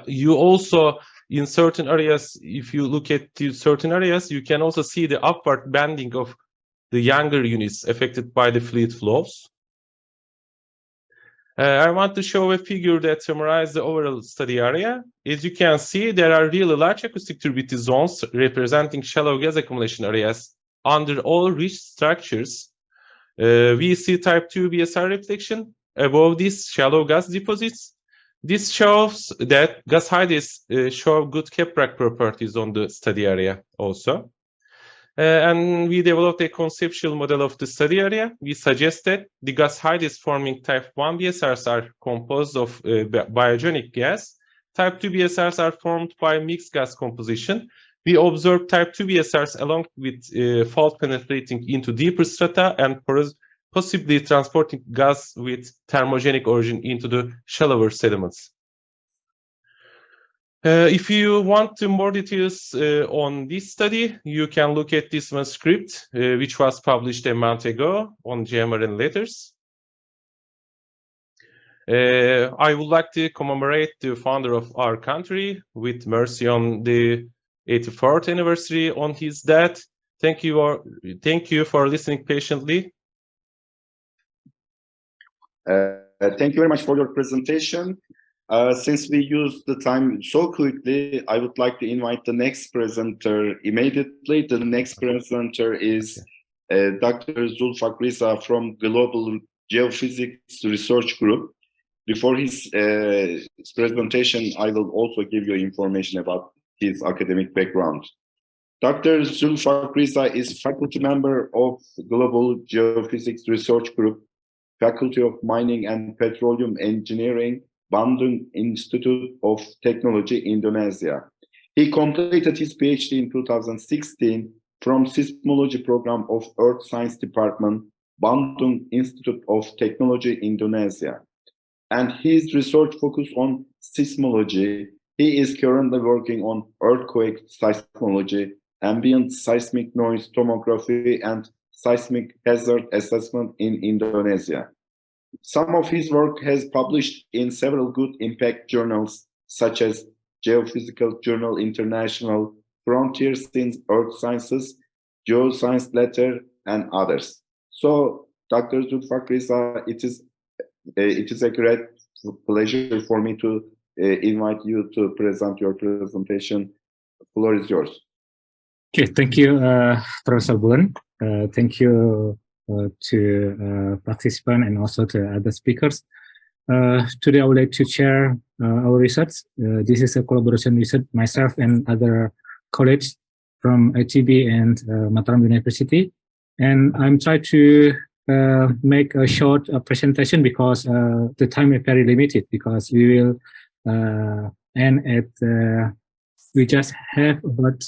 You also in certain areas, if you look at the certain areas, you can also see the upward bending of the younger units affected by the fluid flows. I want to show a figure that summarizes the overall study area. As you can see, there are really large acoustic turbidity zones representing shallow gas accumulation areas under all rich structures. We see type 2 BSR reflection above these shallow gas deposits. This shows that gas hides show good Kepler properties on the study area also. And we developed a conceptual model of the study area. We suggested the gas hides forming type 1 BSRs are composed of biogenic gas. Type 2 BSRs are formed by mixed gas composition. We observed type 2 BSRs along with fault penetrating into deeper strata and possibly transporting gas with thermogenic origin into the shallower sediments. If you want more details on this study, you can look at this manuscript, which was published a month ago on GMR and Letters. I would like to commemorate the founder of our country with mercy on the 84th anniversary on his death. Thank you for listening patiently. Thank you very much for your presentation. Since we used the time so quickly, I would like to invite the next presenter immediately. The next presenter is Dr. Zulfak Riza from Global Geophysics Research Group. Before his presentation, I will also give you information about his academic background. Dr. Zulfak Riza is faculty member of Global Geophysics Research Group, Faculty of Mining and Petroleum Engineering, Bandung Institute of Technology, Indonesia. He completed his PhD in 2016 from Seismology Program of Earth Science Department, Bandung Institute of Technology, Indonesia. And his research focused on seismology. He is currently working on earthquake seismology, ambient seismic noise tomography, and seismic hazard assessment in Indonesia. Some of his work has published in several good impact journals, such as Geophysical Journal International, Frontiers in Earth Sciences, Geoscience Letter, and others. So, Dr. Zulfak Riza, it is a great pleasure for me to invite you to present your presentation. The floor is yours. Okay, thank you, Professor Bulan. Thank you to participants and also to other speakers. Today I would like to share our research. This is a collaboration research, myself and other colleagues from ITB and Mataram University. And I'm trying to make a short presentation because the time is very limited, because we will end at, we just have about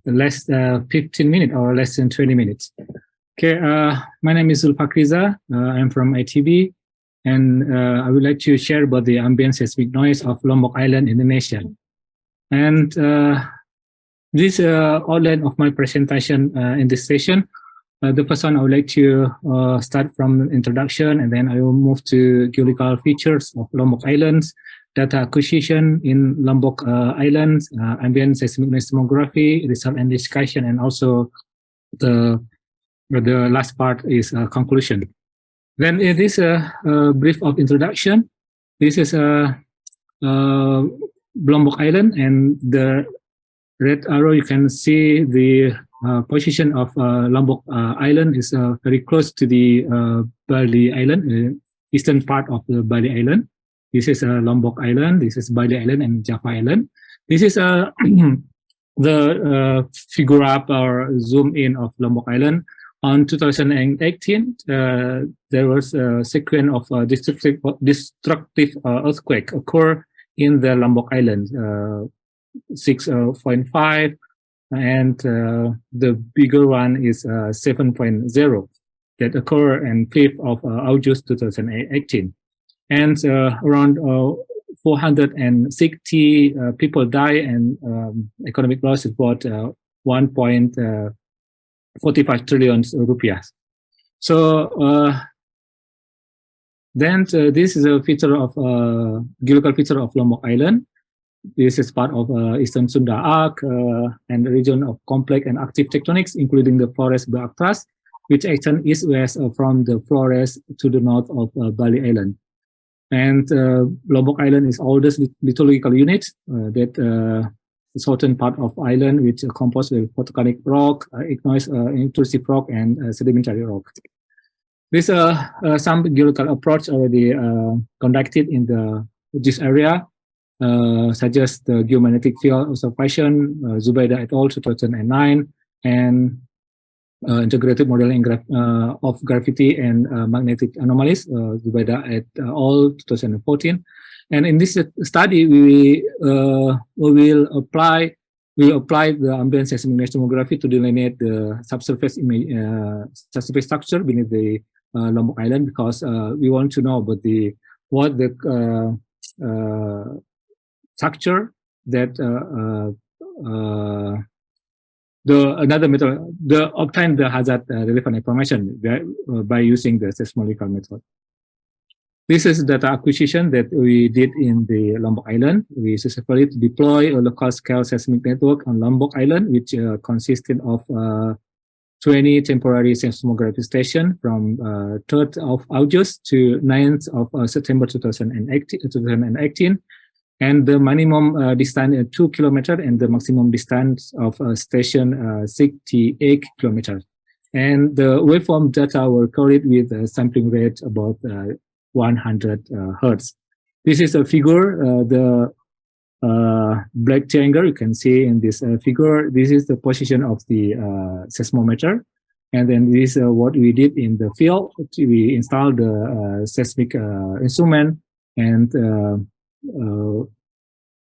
less 15 minutes or less than 20 minutes. Okay, my name is Zulfak Riza. I'm from ITB, and I would like to share about the ambient seismic noise of Lombok Island, Indonesia. And this outline of my presentation in this session. The first one, I would like to start from introduction, and then I will move to geological features of Lombok Islands, data acquisition in Lombok Islands, ambient seismic noise tomography, result and discussion, and also the last part is conclusion. Then it is a brief of introduction. This is Lombok Island, and the red arrow, you can see the position of Lombok Island is very close to the Bali Island, eastern part of the Bali Island. This is Lombok Island, this is Bali Island, and Java Island. This is the figure up or zoom in of Lombok Island. On 2018, there was a sequence of destructive earthquake occur in the Lombok Island, 6.5, and the bigger one is 7.0 that occurred on 5th of August 2018. And around 460 people die, and economic loss is about 1.45 trillion rupiah. So then this is a feature of geological feature of Lombok Island. This is part of Eastern Sunda Arc and the region of complex and active tectonics, including the forest Baak Thrust, which extend east-west from the forest to the north of Bali Island. And Lombok Island is oldest lithological unit that southern part of island, which is composed with volcanic rock, igneous intrusive rock, and sedimentary rock. This some geological approach already conducted in this area, such as the geomagnetic field observation, Zubaida et al. 2009, and integrated modeling of gravity and magnetic anomalies, Zubaida et al. 2014. And in this study, we will apply the ambient seismic noise tomography to delineate the subsurface subsurface structure beneath the Lombok Island, because we want to know about what the structure that another method, obtain the hazard relevant information by using the seismological method. This is data acquisition that we did in the Lombok Island. We successfully deployed a local scale seismic network on Lombok Island, which consisted of 20 temporary seismography stations from 3rd of August to 9th of September 2018. And the minimum distance 2 kilometers and the maximum distance of station 68 kilometers. And the waveform data were recorded with a sampling rate about 100 hertz. This is a figure, the black triangle you can see in this figure. This is the position of the seismometer. And then this is what we did in the field. We installed the seismic instrument, and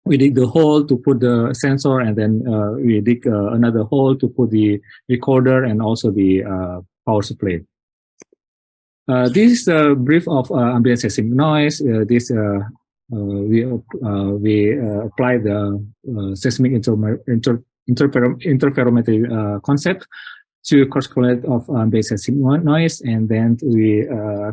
we dig the hole to put the sensor, and then we dig another hole to put the recorder and also the power supply. This is a brief of ambient seismic noise. We apply the seismic interferometry concept to cross-correlate of ambient seismic noise, and then we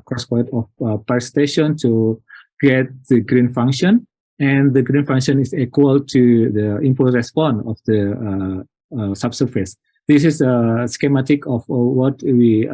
cross-correlate of per station to get the green function, and the green function is equal to the impulse response of the subsurface. This is a schematic of what we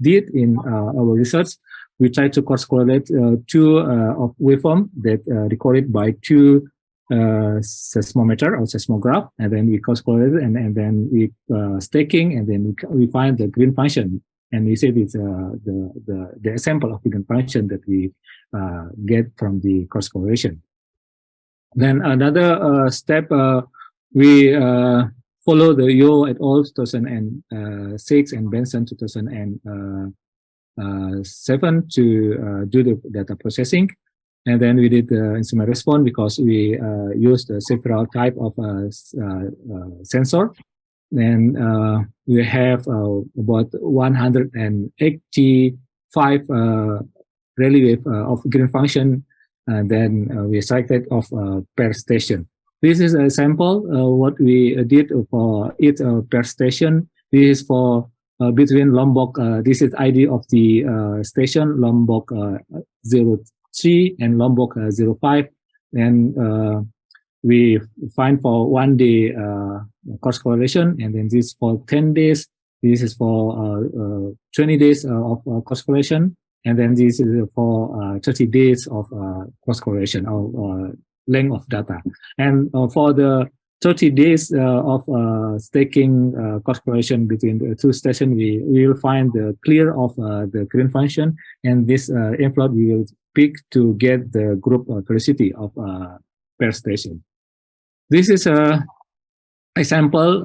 did in our research. We tried to cross-correlate two of waveform that recorded by two seismometer or seismograph, and then we cross-correlate and then we staking, and then we find the green function, and we say it's the example of the green function that we get from the cross-correlation. Then another step, we follow the Yo et al. 2006 and Benson 2007 to do the data processing. And then we did the instrument response because we used several type of sensor. And we have about 185 relief of green function, and then we selected of per station. This is a sample what we did for each per station. This is for between Lombok. This is ID of the station Lombok 03 and Lombok 05, and we find for 1 day cross correlation, and then this for 10 days. This is for 20 days of cross correlation, and then this is for 30 days of cross correlation or length of data. And for the 30 days of staking cross correlation between the two stations, we will find the clear of the green function, and this envelope we will pick to get the group velocity of per station. This is a example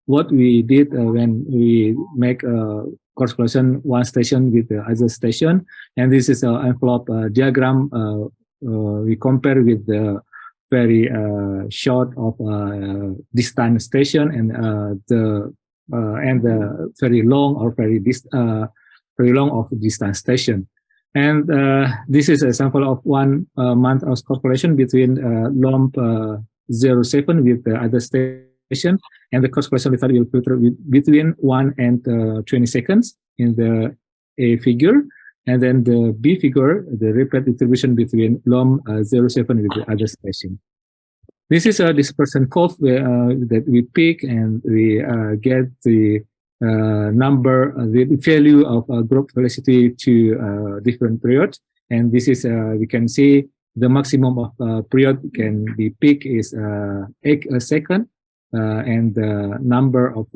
what we did when we make a cross correlation one station with the other station, and this is an envelope diagram. We compare with the very short of distant station and the very long or very long of distant station. And this is a sample of 1 month of cross correlation between LOMP 07 with the other station, and the cross correlation result will filter between 1 and 20 seconds in the A figure. And then the B figure, the repeat distribution between LOM 07 with the other station. This is a dispersion curve that we pick, and we get the number, the value of group velocity to different periods. And this is, we can see the maximum of period can be picked is 8 seconds, and the number of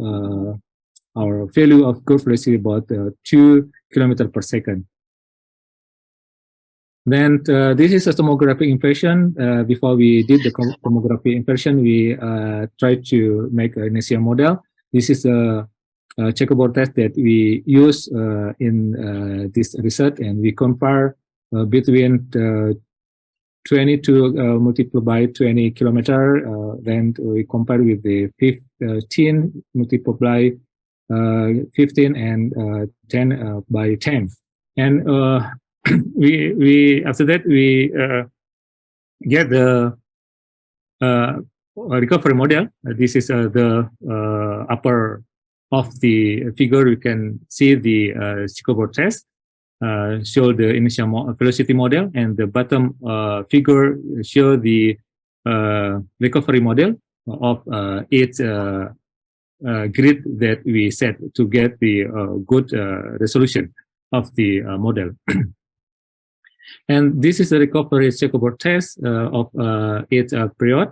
our value of group velocity about 2 kilometers per second. Then this is a tomography inversion. Before we did the tomography inversion, we tried to make an inertia model. This is a checkerboard test that we use in this research, and we compare between 22 multiplied by 20 kilometer. Then we compare with the 15 multiplied by 15 and 10 by 10. And we after that we get the recovery model. This is the upper of the figure. You can see the checkerboard test, show the initial velocity model, and the bottom figure show the recovery model of each grid that we set to get the good resolution of the model. And this is the recovery checkerboard test of each period,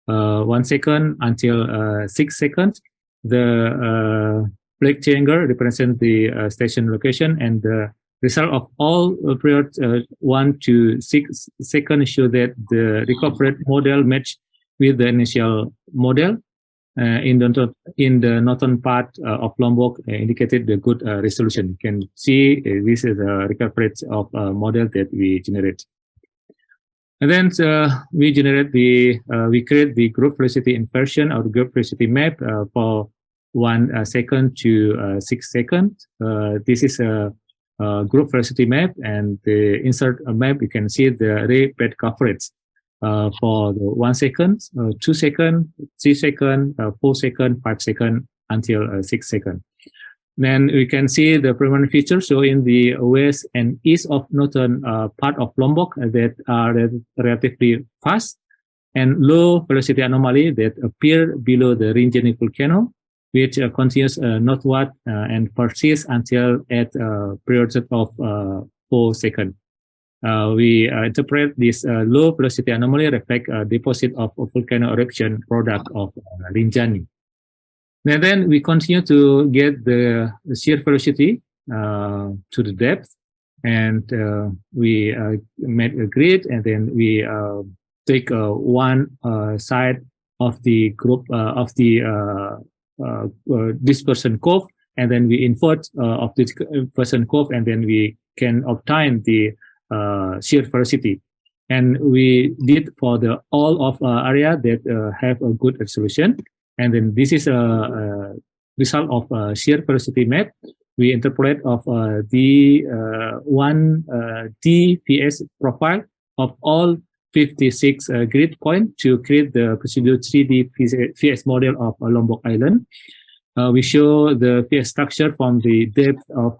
1 second until 6 seconds. The black triangle represents the station location, and the result of all periods 1 to 6 seconds show that the recovered model match with the initial model. In the northern part of Lombok indicated the good resolution. You can see this is the recovery of model that we generate. And then we generate we create the group velocity inversion or the group velocity map for 1 second to 6 seconds. This is a group velocity map, and the insert map you can see the ray bed coverage for the 1 second, 2 seconds, 3 seconds, 4 seconds, 5 seconds until 6 seconds. Then we can see the primary features. So in the west and east of northern part of Lombok that are relatively fast, and low velocity anomaly that appear below the Rinjani volcano, which continues northward and persists until at periods of 4 seconds. We interpret this low velocity anomaly reflect a deposit of a volcano eruption product of Rinjani. And then we continue to get the shear velocity to the depth, and we made a grid, and then we take one side of the group of the dispersion curve, and then we invert of this dispersion curve, and then we can obtain the shear velocity. And we did for the all of area that have a good resolution. And then this is a result of shear velocity map. We interpolate of the DPS profile of all 56 grid points to create the procedure 3D VS model of Lombok Island. We show the VS structure from the depth of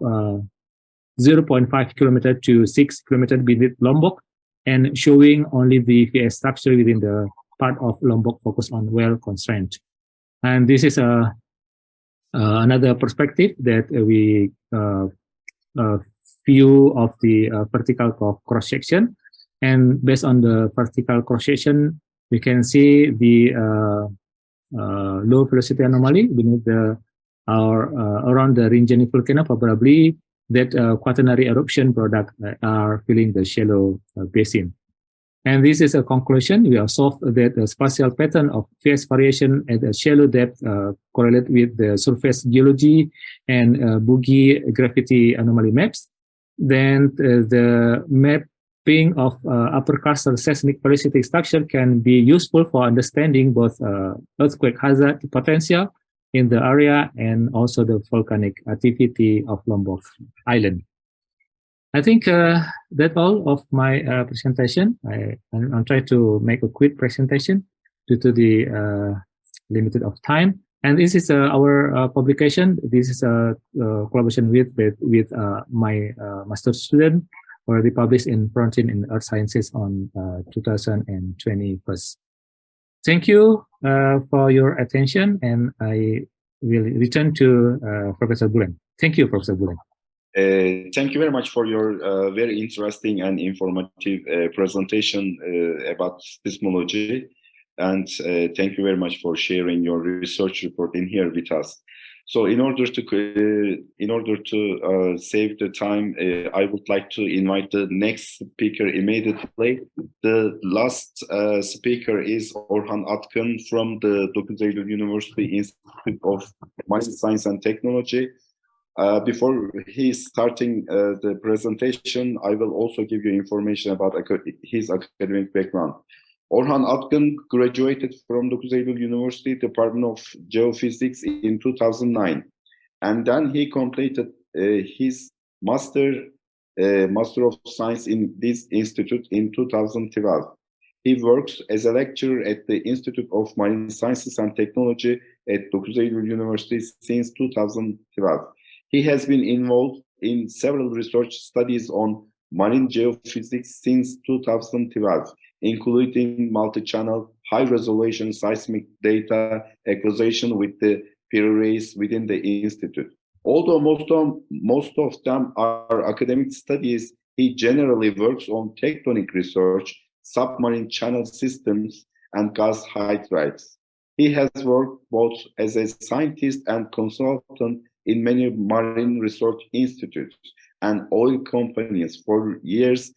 0.5 kilometer to 6 kilometer beneath Lombok, and showing only the VS structure within the part of Lombok focused on well constraint. And this is another perspective that we view of the vertical cross section. And based on the vertical cross section, we can see the low velocity anomaly beneath around the Rinjani volcano, probably that quaternary eruption product are filling the shallow basin. And this is a conclusion. We observed that the spatial pattern of phase variation at a shallow depth correlate with the surface geology and boogie gravity anomaly maps. Then the mapping of upper crustal seismic velocity structure can be useful for understanding both earthquake hazard potential in the area and also the volcanic activity of Lombok Island. I think that's all of my presentation. I'm trying to make a quick presentation due to the limited of time. And this is our publication. This is a collaboration with my master student, already published in Frontier in Earth Sciences on 2021. Thank you for your attention, and I will return to Professor Bulen. Thank you, Professor Bulen. Thank you very much for your very interesting and informative presentation about seismology, and thank you very much for sharing your research report in here with us. So, in order to save the time, I would like to invite the next speaker immediately. The last speaker is Orhan Atkın from the Dokuz University Institute of Marine Science and Technology. Before he's starting the presentation, I will also give you information about his academic background. Orhan Atkın graduated from Dokuz University Department of Geophysics in 2009, and then he completed his Master of Science in this institute in 2012. He works as a lecturer at the Institute of Marine Sciences and Technology at Dokuz Eylül University since 2012. He has been involved in several research studies on marine geophysics since 2012, including multi-channel, high-resolution seismic data acquisition with the peer arrays within the Institute. Although most of them are academic studies, he generally works on tectonic research, submarine channel systems, and gas hydrates. He has worked both as a scientist and consultant in many marine research institutes and oil companies for years.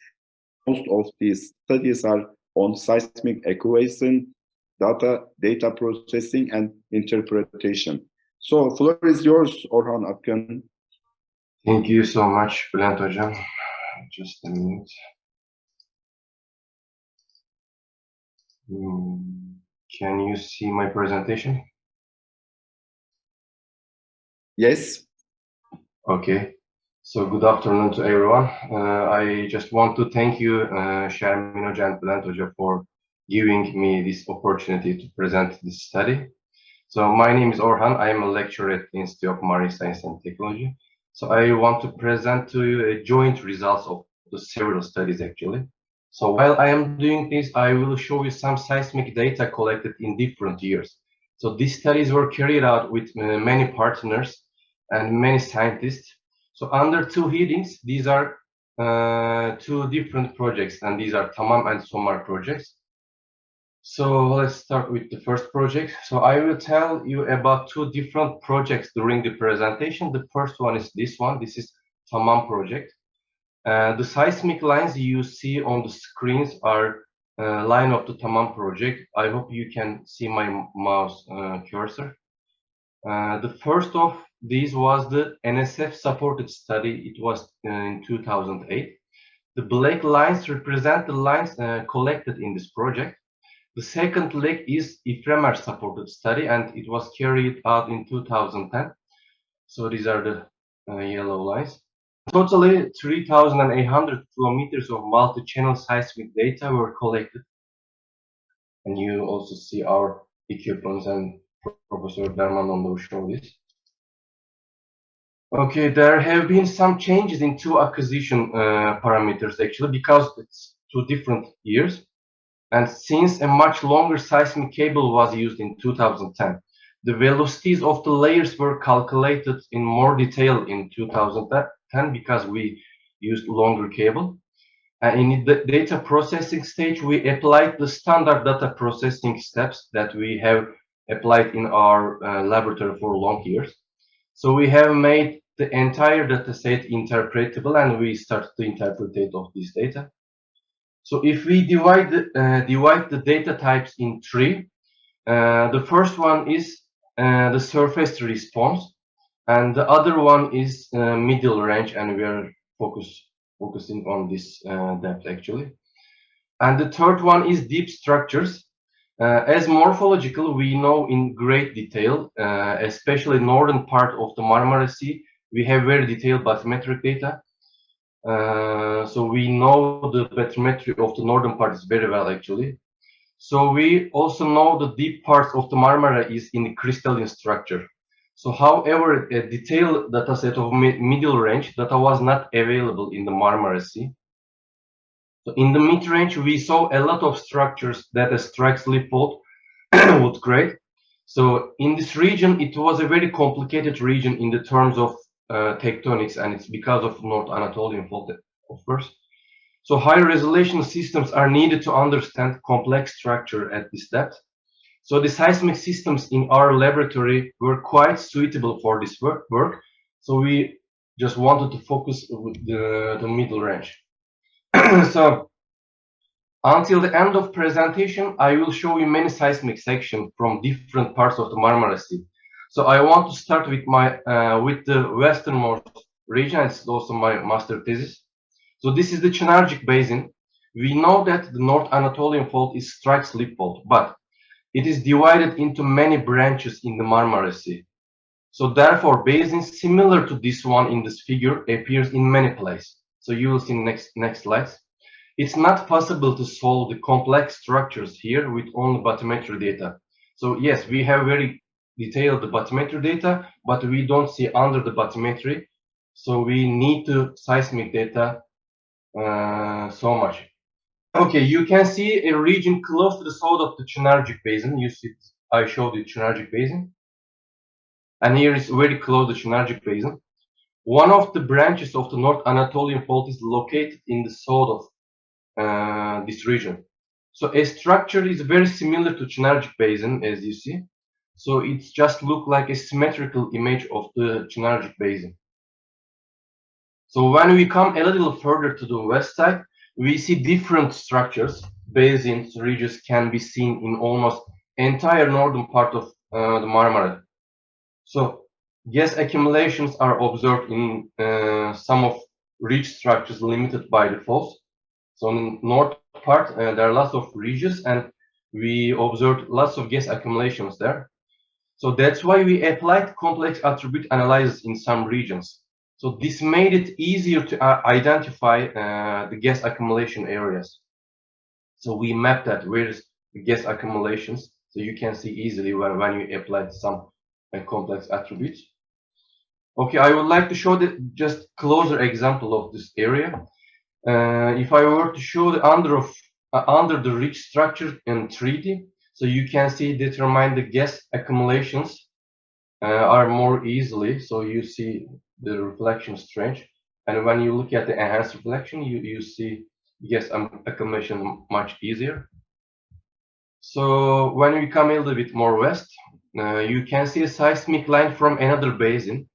Most of these studies are on seismic acquisition, data processing, and interpretation. So, floor is yours, Orhan Akın. Thank you so much, Bülent Hocam. Just a minute. Can you see my presentation? Yes. Okay. So good afternoon to everyone. I just want to thank you, Şermin Hoca and Bülent Hoca, for giving me this opportunity to present this study. So my name is Orhan. I am a lecturer at the Institute of Marine Science and Technology. So I want to present to you a joint results of the several studies actually. So while I am doing this, I will show you some seismic data collected in different years. So these studies were carried out with many partners and many scientists. So under two headings, these are two different projects, and these are Tamam and Somar projects. So let's start with the first project. So I will tell you about two different projects during the presentation. The first one is this one. This is Tamam project. The seismic lines you see on the screens are line of the Tamam project. I hope you can see my mouse cursor. The first of these was the NSF supported study. It was in 2008. The black lines represent the lines collected in this project. The second leg is Ifremer supported study, and it was carried out in 2010. So these are the yellow lines. Totally 3,800 kilometers of multi-channel seismic data were collected. And you also see our equipment, and Professor Derman will show this. Okay, there have been some changes in two acquisition parameters actually, because it's two different years. And since a much longer seismic cable was used in 2010, the velocities of the layers were calculated in more detail in 2010 because we used longer cable. And in the data processing stage, we applied the standard data processing steps that we have applied in our laboratory for long years. So we have made the entire data set interpretable, and we start to interpret of this data. So if we divide the data types in three, the first one is the surface response, and the other one is middle range, and we are focusing on this depth actually. And the third one is deep structures. As morphological, we know in great detail, especially northern part of the Marmara Sea, we have very detailed bathymetric data. So we know the bathymetry of the northern part is very well actually. So we also know the deep parts of the Marmara is in the crystalline structure. So however, a detailed data set of middle range data was not available in the Marmara Sea. So in the mid-range, we saw a lot of structures that strike slip fault would create. So in this region, it was a very complicated region in the terms of tectonics, and it's because of North Anatolian fault, of course. So high resolution systems are needed to understand complex structure at this depth. So the seismic systems in our laboratory were quite suitable for this work. So we just wanted to focus with the middle range. So until the end of presentation, I will show you many seismic sections from different parts of the Marmara Sea. So I want to start with with the westernmost region. It's also my master thesis. So this is the Çınarcık Basin. We know that the North Anatolian fault is strike slip fault, but it is divided into many branches in the Marmara Sea. So therefore, basins similar to this one in this figure appears in many places. So you will see next slides. it's not possible to solve the complex structures here with only bathymetry data. So yes, we have very detailed bathymetry data, but we don't see under the bathymetry. So we need to seismic data so much. Okay, you can see a region close to the south of the Çınarcık Basin. You see, I showed you Çınarcık Basin. And here is very close to Çınarcık Basin. One of the branches of the North Anatolian Fault is located in the south of this region. So a structure is very similar to Çınarcık Basin, as you see. So it's just look like a symmetrical image of the Çınarcık Basin. So when we come a little further to the west side, we see different structures. Basins, ridges can be seen in almost entire northern part of the Marmara. So gas accumulations are observed in some of ridge structures limited by the faults. So in the north part, there are lots of ridges, and we observed lots of gas accumulations there. So that's why we applied complex attribute analysis in some regions. So this made it easier to identify the gas accumulation areas. So we mapped that where is the gas accumulations, so you can see easily when you applied some complex attributes. Okay, I would like to show the just closer example of this area. If I were to show the under the ridge structure in 3D, so you can see determine the gas accumulations are more easily. So you see the reflection strength, and when you look at the enhanced reflection, you see gas accumulation much easier. So when we come a little bit more west, you can see a seismic line from another basin.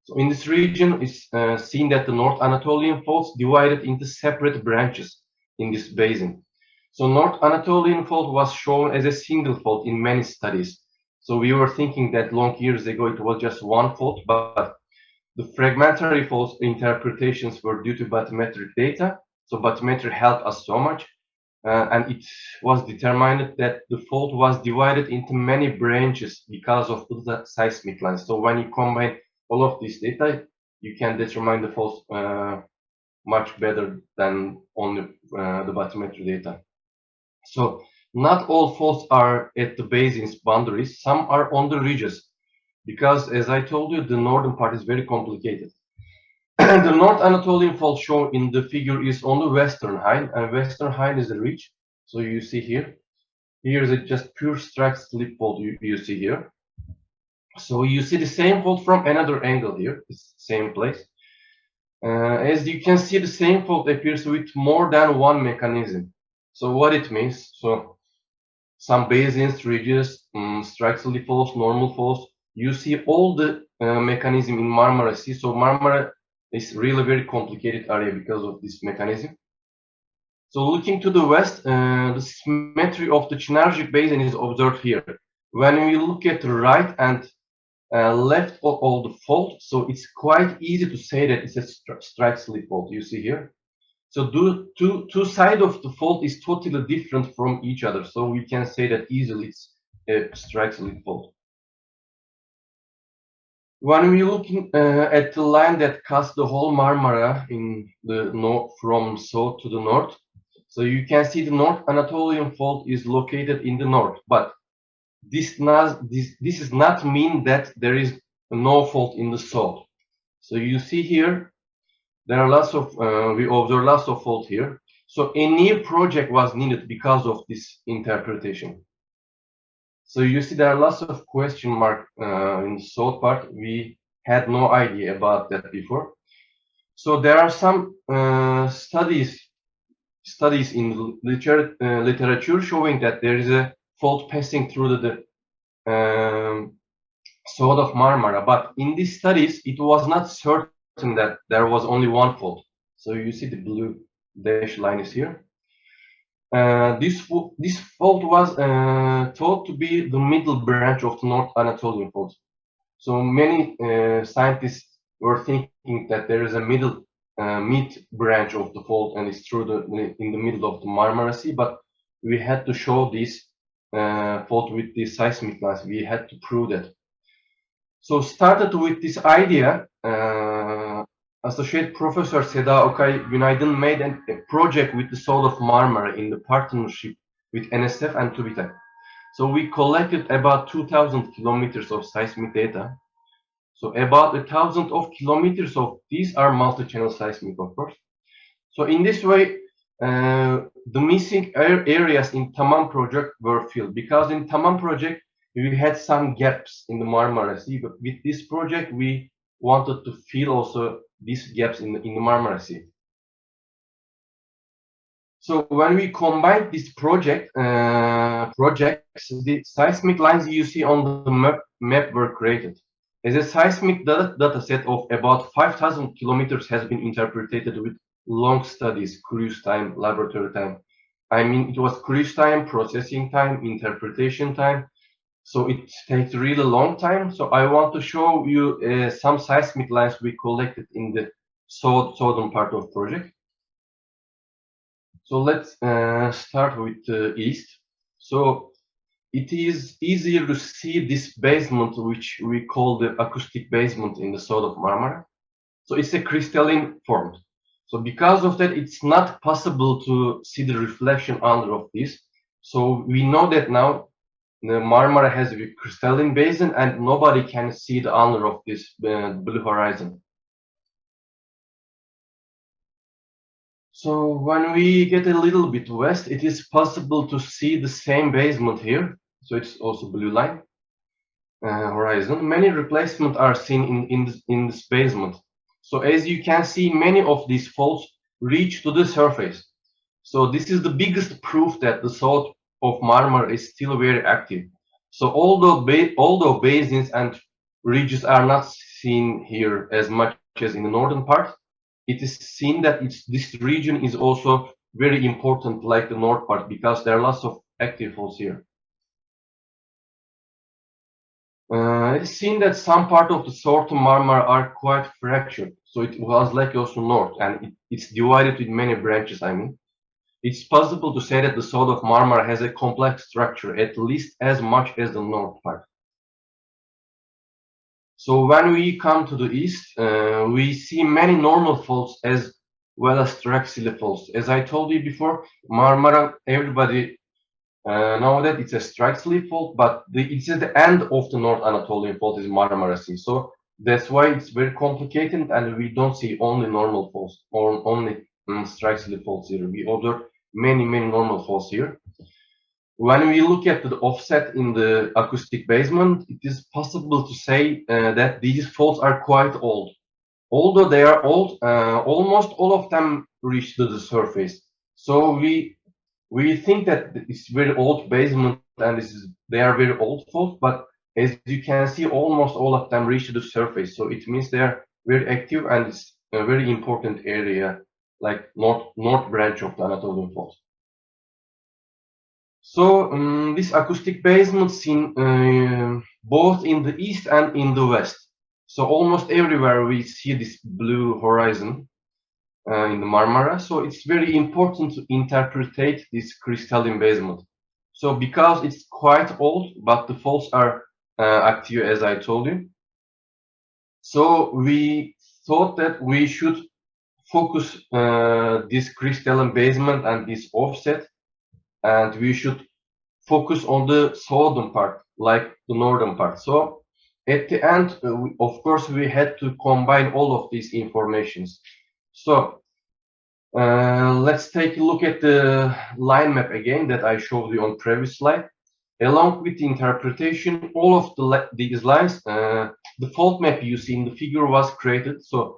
So in this region, it's seen that the North Anatolian faults divided into separate branches in this basin. So North Anatolian fault was shown as a single fault in many studies. So we were thinking that long years ago it was just one fault, but the fragmentary faults interpretations were due to bathymetric data. So bathymetry helped us so much, and it was determined that the fault was divided into many branches because of the seismic lines. So when you combine all of this data, you can determine the faults much better than only the bathymetry data. So not all faults are at the basin's boundaries. Some are on the ridges, because as I told you, the northern part is very complicated. The North Anatolian fault shown in the figure is on the western height, and western height is the ridge. So you see here. Here is a just pure strike slip fault you see here. So you see the same fault from another angle here, it's same place. As you can see, the same fault appears with more than one mechanism. So what it means, so some basins, ridges, strike slip faults, normal faults, you see all the mechanism in Marmara Sea. So Marmara is really very complicated area because of this mechanism. So looking to the west, the symmetry of the Çınarcık Basin is observed here. When we look at the right and left of the fault, so it's quite easy to say that it's a strike slip fault, you see here. So two sides of the fault is totally different from each other. So we can say that easily it's a strike slip fault. When we look at the line that cuts the whole Marmara in the north from south to the north, so you can see the North Anatolian fault is located in the north, but this does not mean that there is no fault in the south. So you see here, there are lots of we observe lots of fault here. So a new project was needed because of this interpretation. So you see there are lots of question mark in the south part. We had no idea about that before. So there are some studies in literature showing that there is a fault passing through the south of Marmara, but in these studies it was not certain that there was only one fault. So you see the blue dash line is here. This fault was thought to be the middle branch of the North Anatolian fault. So many scientists were thinking that there is a mid branch of the fault and it's in the middle of the Marmara Sea, but we had to show this fault with the seismic lines. We had to prove that. So started with this idea Associate Professor Seda Okay Günaydın made a project with the Soul of Marmara in the partnership with NSF and TÜBİTAK. So we collected about 2,000 kilometers of seismic data. So about 1,000 of kilometers of these are multi-channel seismic, of course. So in this way, the missing areas in Tamam project were filled, because in Tamam project we had some gaps in the Marmara Sea, but with this project we wanted to fill also these gaps in the Marmara Sea. So when we combined this projects, the seismic lines you see on the map were created. As a seismic data set of about 5,000 kilometers has been interpreted with long studies, cruise time, laboratory time. I mean, it was cruise time, processing time, interpretation time. So it takes really long time. So I want to show you some seismic lines we collected in the southern part of project. So let's start with the east. So it is easier to see this basement, which we call the acoustic basement in the south of Marmara. So it's a crystalline form. So because of that, it's not possible to see the reflection under of this. So we know that now the Marmara has a crystalline basin and nobody can see the under of this blue horizon. So when we get a little bit west, it is possible to see the same basement here. So it's also blue line horizon. Many replacements are seen in this basement. So as you can see, many of these faults reach to the surface. So this is the biggest proof that the south of Marmara is still very active. So although basins and ridges are not seen here as much as in the northern part, it is seen that this region is also very important like the north part, because there are lots of active faults here. It's seen that some part of the southern Marmara are quite fractured. So it was like also north, and it's divided with many branches, I mean. It's possible to say that the south of Marmara has a complex structure, at least as much as the north part. So when we come to the east, we see many normal faults as well as Traxile faults. As I told you before, Marmara, everybody know that it's a Traxile fault, but it's at the end of the North Anatolian fault is Marmara Sea. So that's why it's very complicated, and we don't see only normal faults or only Traxile faults here. We observe many normal faults here. When we look at the offset in the acoustic basement, it is possible to say that these faults are quite old. Although they are old, almost all of them reach to the surface. So we think that it's very old basement and they are very old faults, but as you can see, almost all of them reach to the surface. So it means they are very active and it's a very important area, like north branch of the Anatolian fault. So this acoustic basement seen both in the east and in the west. So almost everywhere we see this blue horizon in the Marmara. So it's very important to interpret this crystalline basement. So because it's quite old, but the faults are active, as I told you. So we thought that we should focus this crystalline basement and this offset, and we should focus on the southern part, like the northern part. So at the end, of course, we had to combine all of these informations. So let's take a look at the line map again that I showed you on previous slide. Along with the interpretation, all of these lines, the fault map you see in the figure was created. So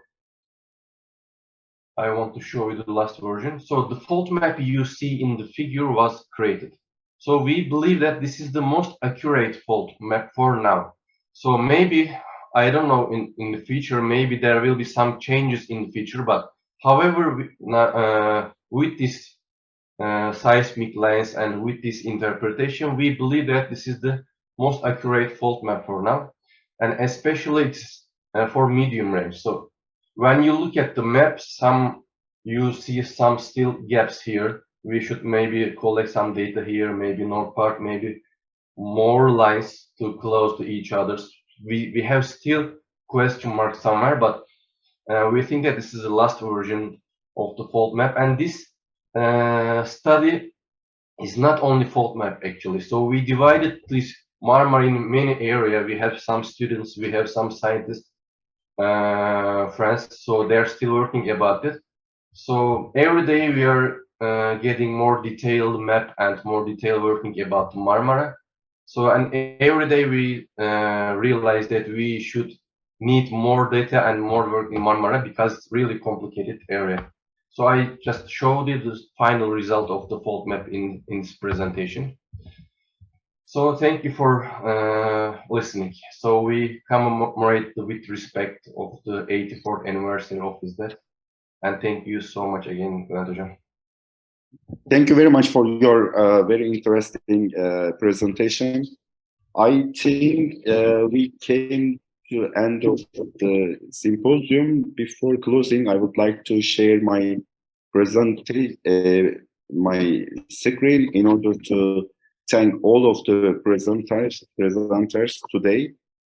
I want to show you the last version. So the fault map you see in the figure was created. So we believe that this is the most accurate fault map for now. So maybe, I don't know, in the future, maybe there will be some changes in the future, but however, with this seismic lines and with this interpretation, we believe that this is the most accurate fault map for now, and especially it's for medium range. So when you look at the map, you see some still gaps here. We should maybe collect some data here, maybe north part, maybe more lines too close to each other. We have still question marks somewhere, but We think that this is the last version of the fault map, and this study is not only fault map actually. So we divided this Marmara in many areas. We have some students, we have some scientists, friends, so they're still working about it. So every day we are getting more detailed map and more detailed working about Marmara. So and every day we realize that we should need more data and more work in Marmara because it's really complicated area. So I just showed you the final result of the fault map in this presentation. So thank you for listening. So we commemorate with respect of the 84th anniversary of his death. And thank you so much again, Bülent Hocam. Thank you very much for your very interesting presentation. I think we came to the end of the symposium. Before closing, I would like to share my my screen in order to thank all of the presenters today.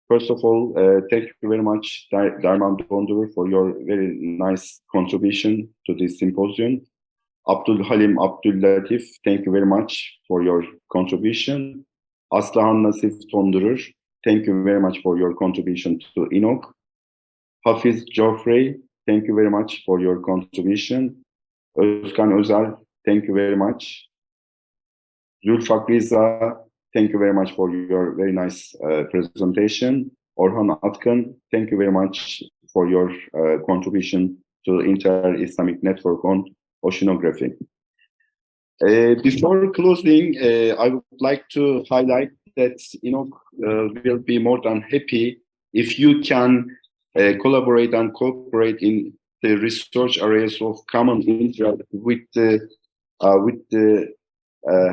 First of all, thank you very much, Darman Dondur, for your very nice contribution to this symposium. Abdul Halim Abdul Latif, thank you very much for your contribution. Aslıhan Nasif Tondurur, thank you very much for your contribution to INOC. Hafiz Joffrey, thank you very much for your contribution. Özkan Özel, thank you very much. Zulfak Riza, thank you very much for your very nice presentation. Orhan Atkan, thank you very much for your contribution to Inter-Islamic Network on Oceanography. Before closing, I would like to highlight that INOC will be more than happy if you can collaborate and cooperate in the research areas of common interest with the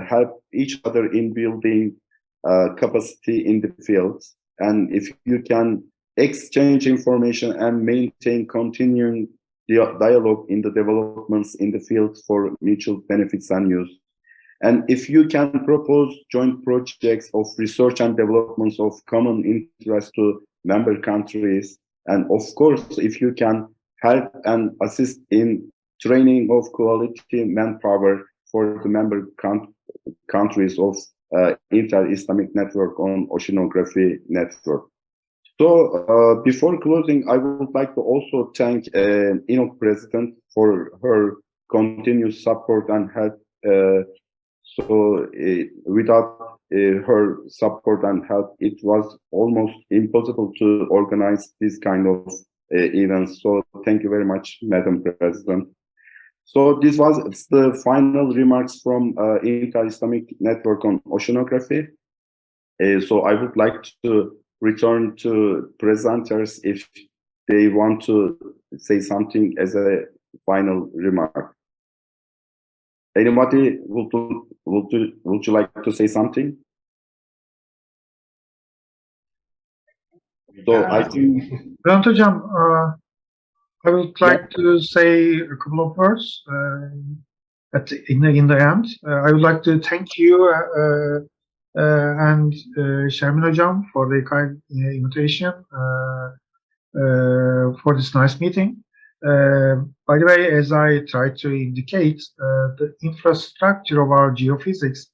help each other in building capacity in the field. And if you can exchange information and maintain continuing dialogue in the developments in the field for mutual benefits and use. And if you can propose joint projects of research and developments of common interest to member countries, and of course, if you can help and assist in training of quality manpower for the member countries of Inter-Islamic Network on Oceanography Network. So before closing, I would like to also thank INOC President for her continuous support and help. Without her support and help, it was almost impossible to organize this kind of events. So thank you very much, Madam President. So this was the final remarks from Inter-Islamic Network on Oceanography. So I would like to return to presenters if they want to say something as a final remark. Anybody would you like to say something? So I think Bülent Hocam, I would like to say a couple of words in the end. I would like to thank you and Şermin Hocam for the kind invitation for this nice meeting. By the way, as I tried to indicate, the infrastructure of our geophysics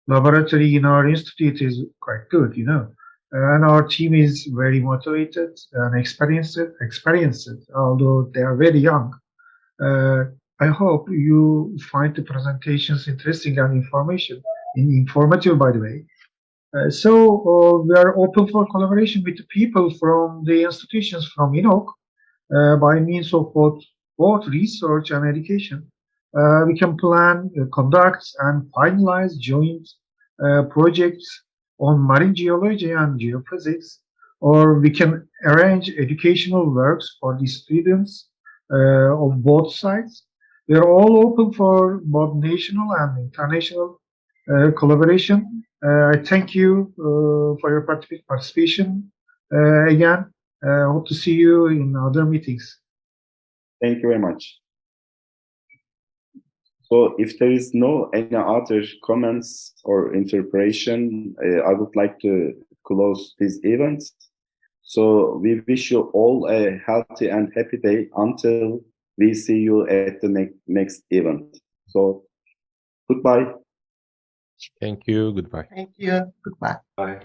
laboratory in our institute is quite good, you know. And our team is very motivated and experienced, although they are very young. I hope you find the presentations interesting and informative, by the way. So we are open for collaboration with the people from the institutions from INOC by means of both research and education. We can plan, conduct, and finalize joint projects on marine geology and geophysics, or we can arrange educational works for the students of both sides. We are all open for both national and international collaboration. I thank you for your participation again. Hope to see you in other meetings. Thank you very much. So if there is no any other comments or interpretation, I would like to close this event. So we wish you all a healthy and happy day until we see you at the next event. So goodbye. Thank you. Goodbye. Thank you. Goodbye. Bye.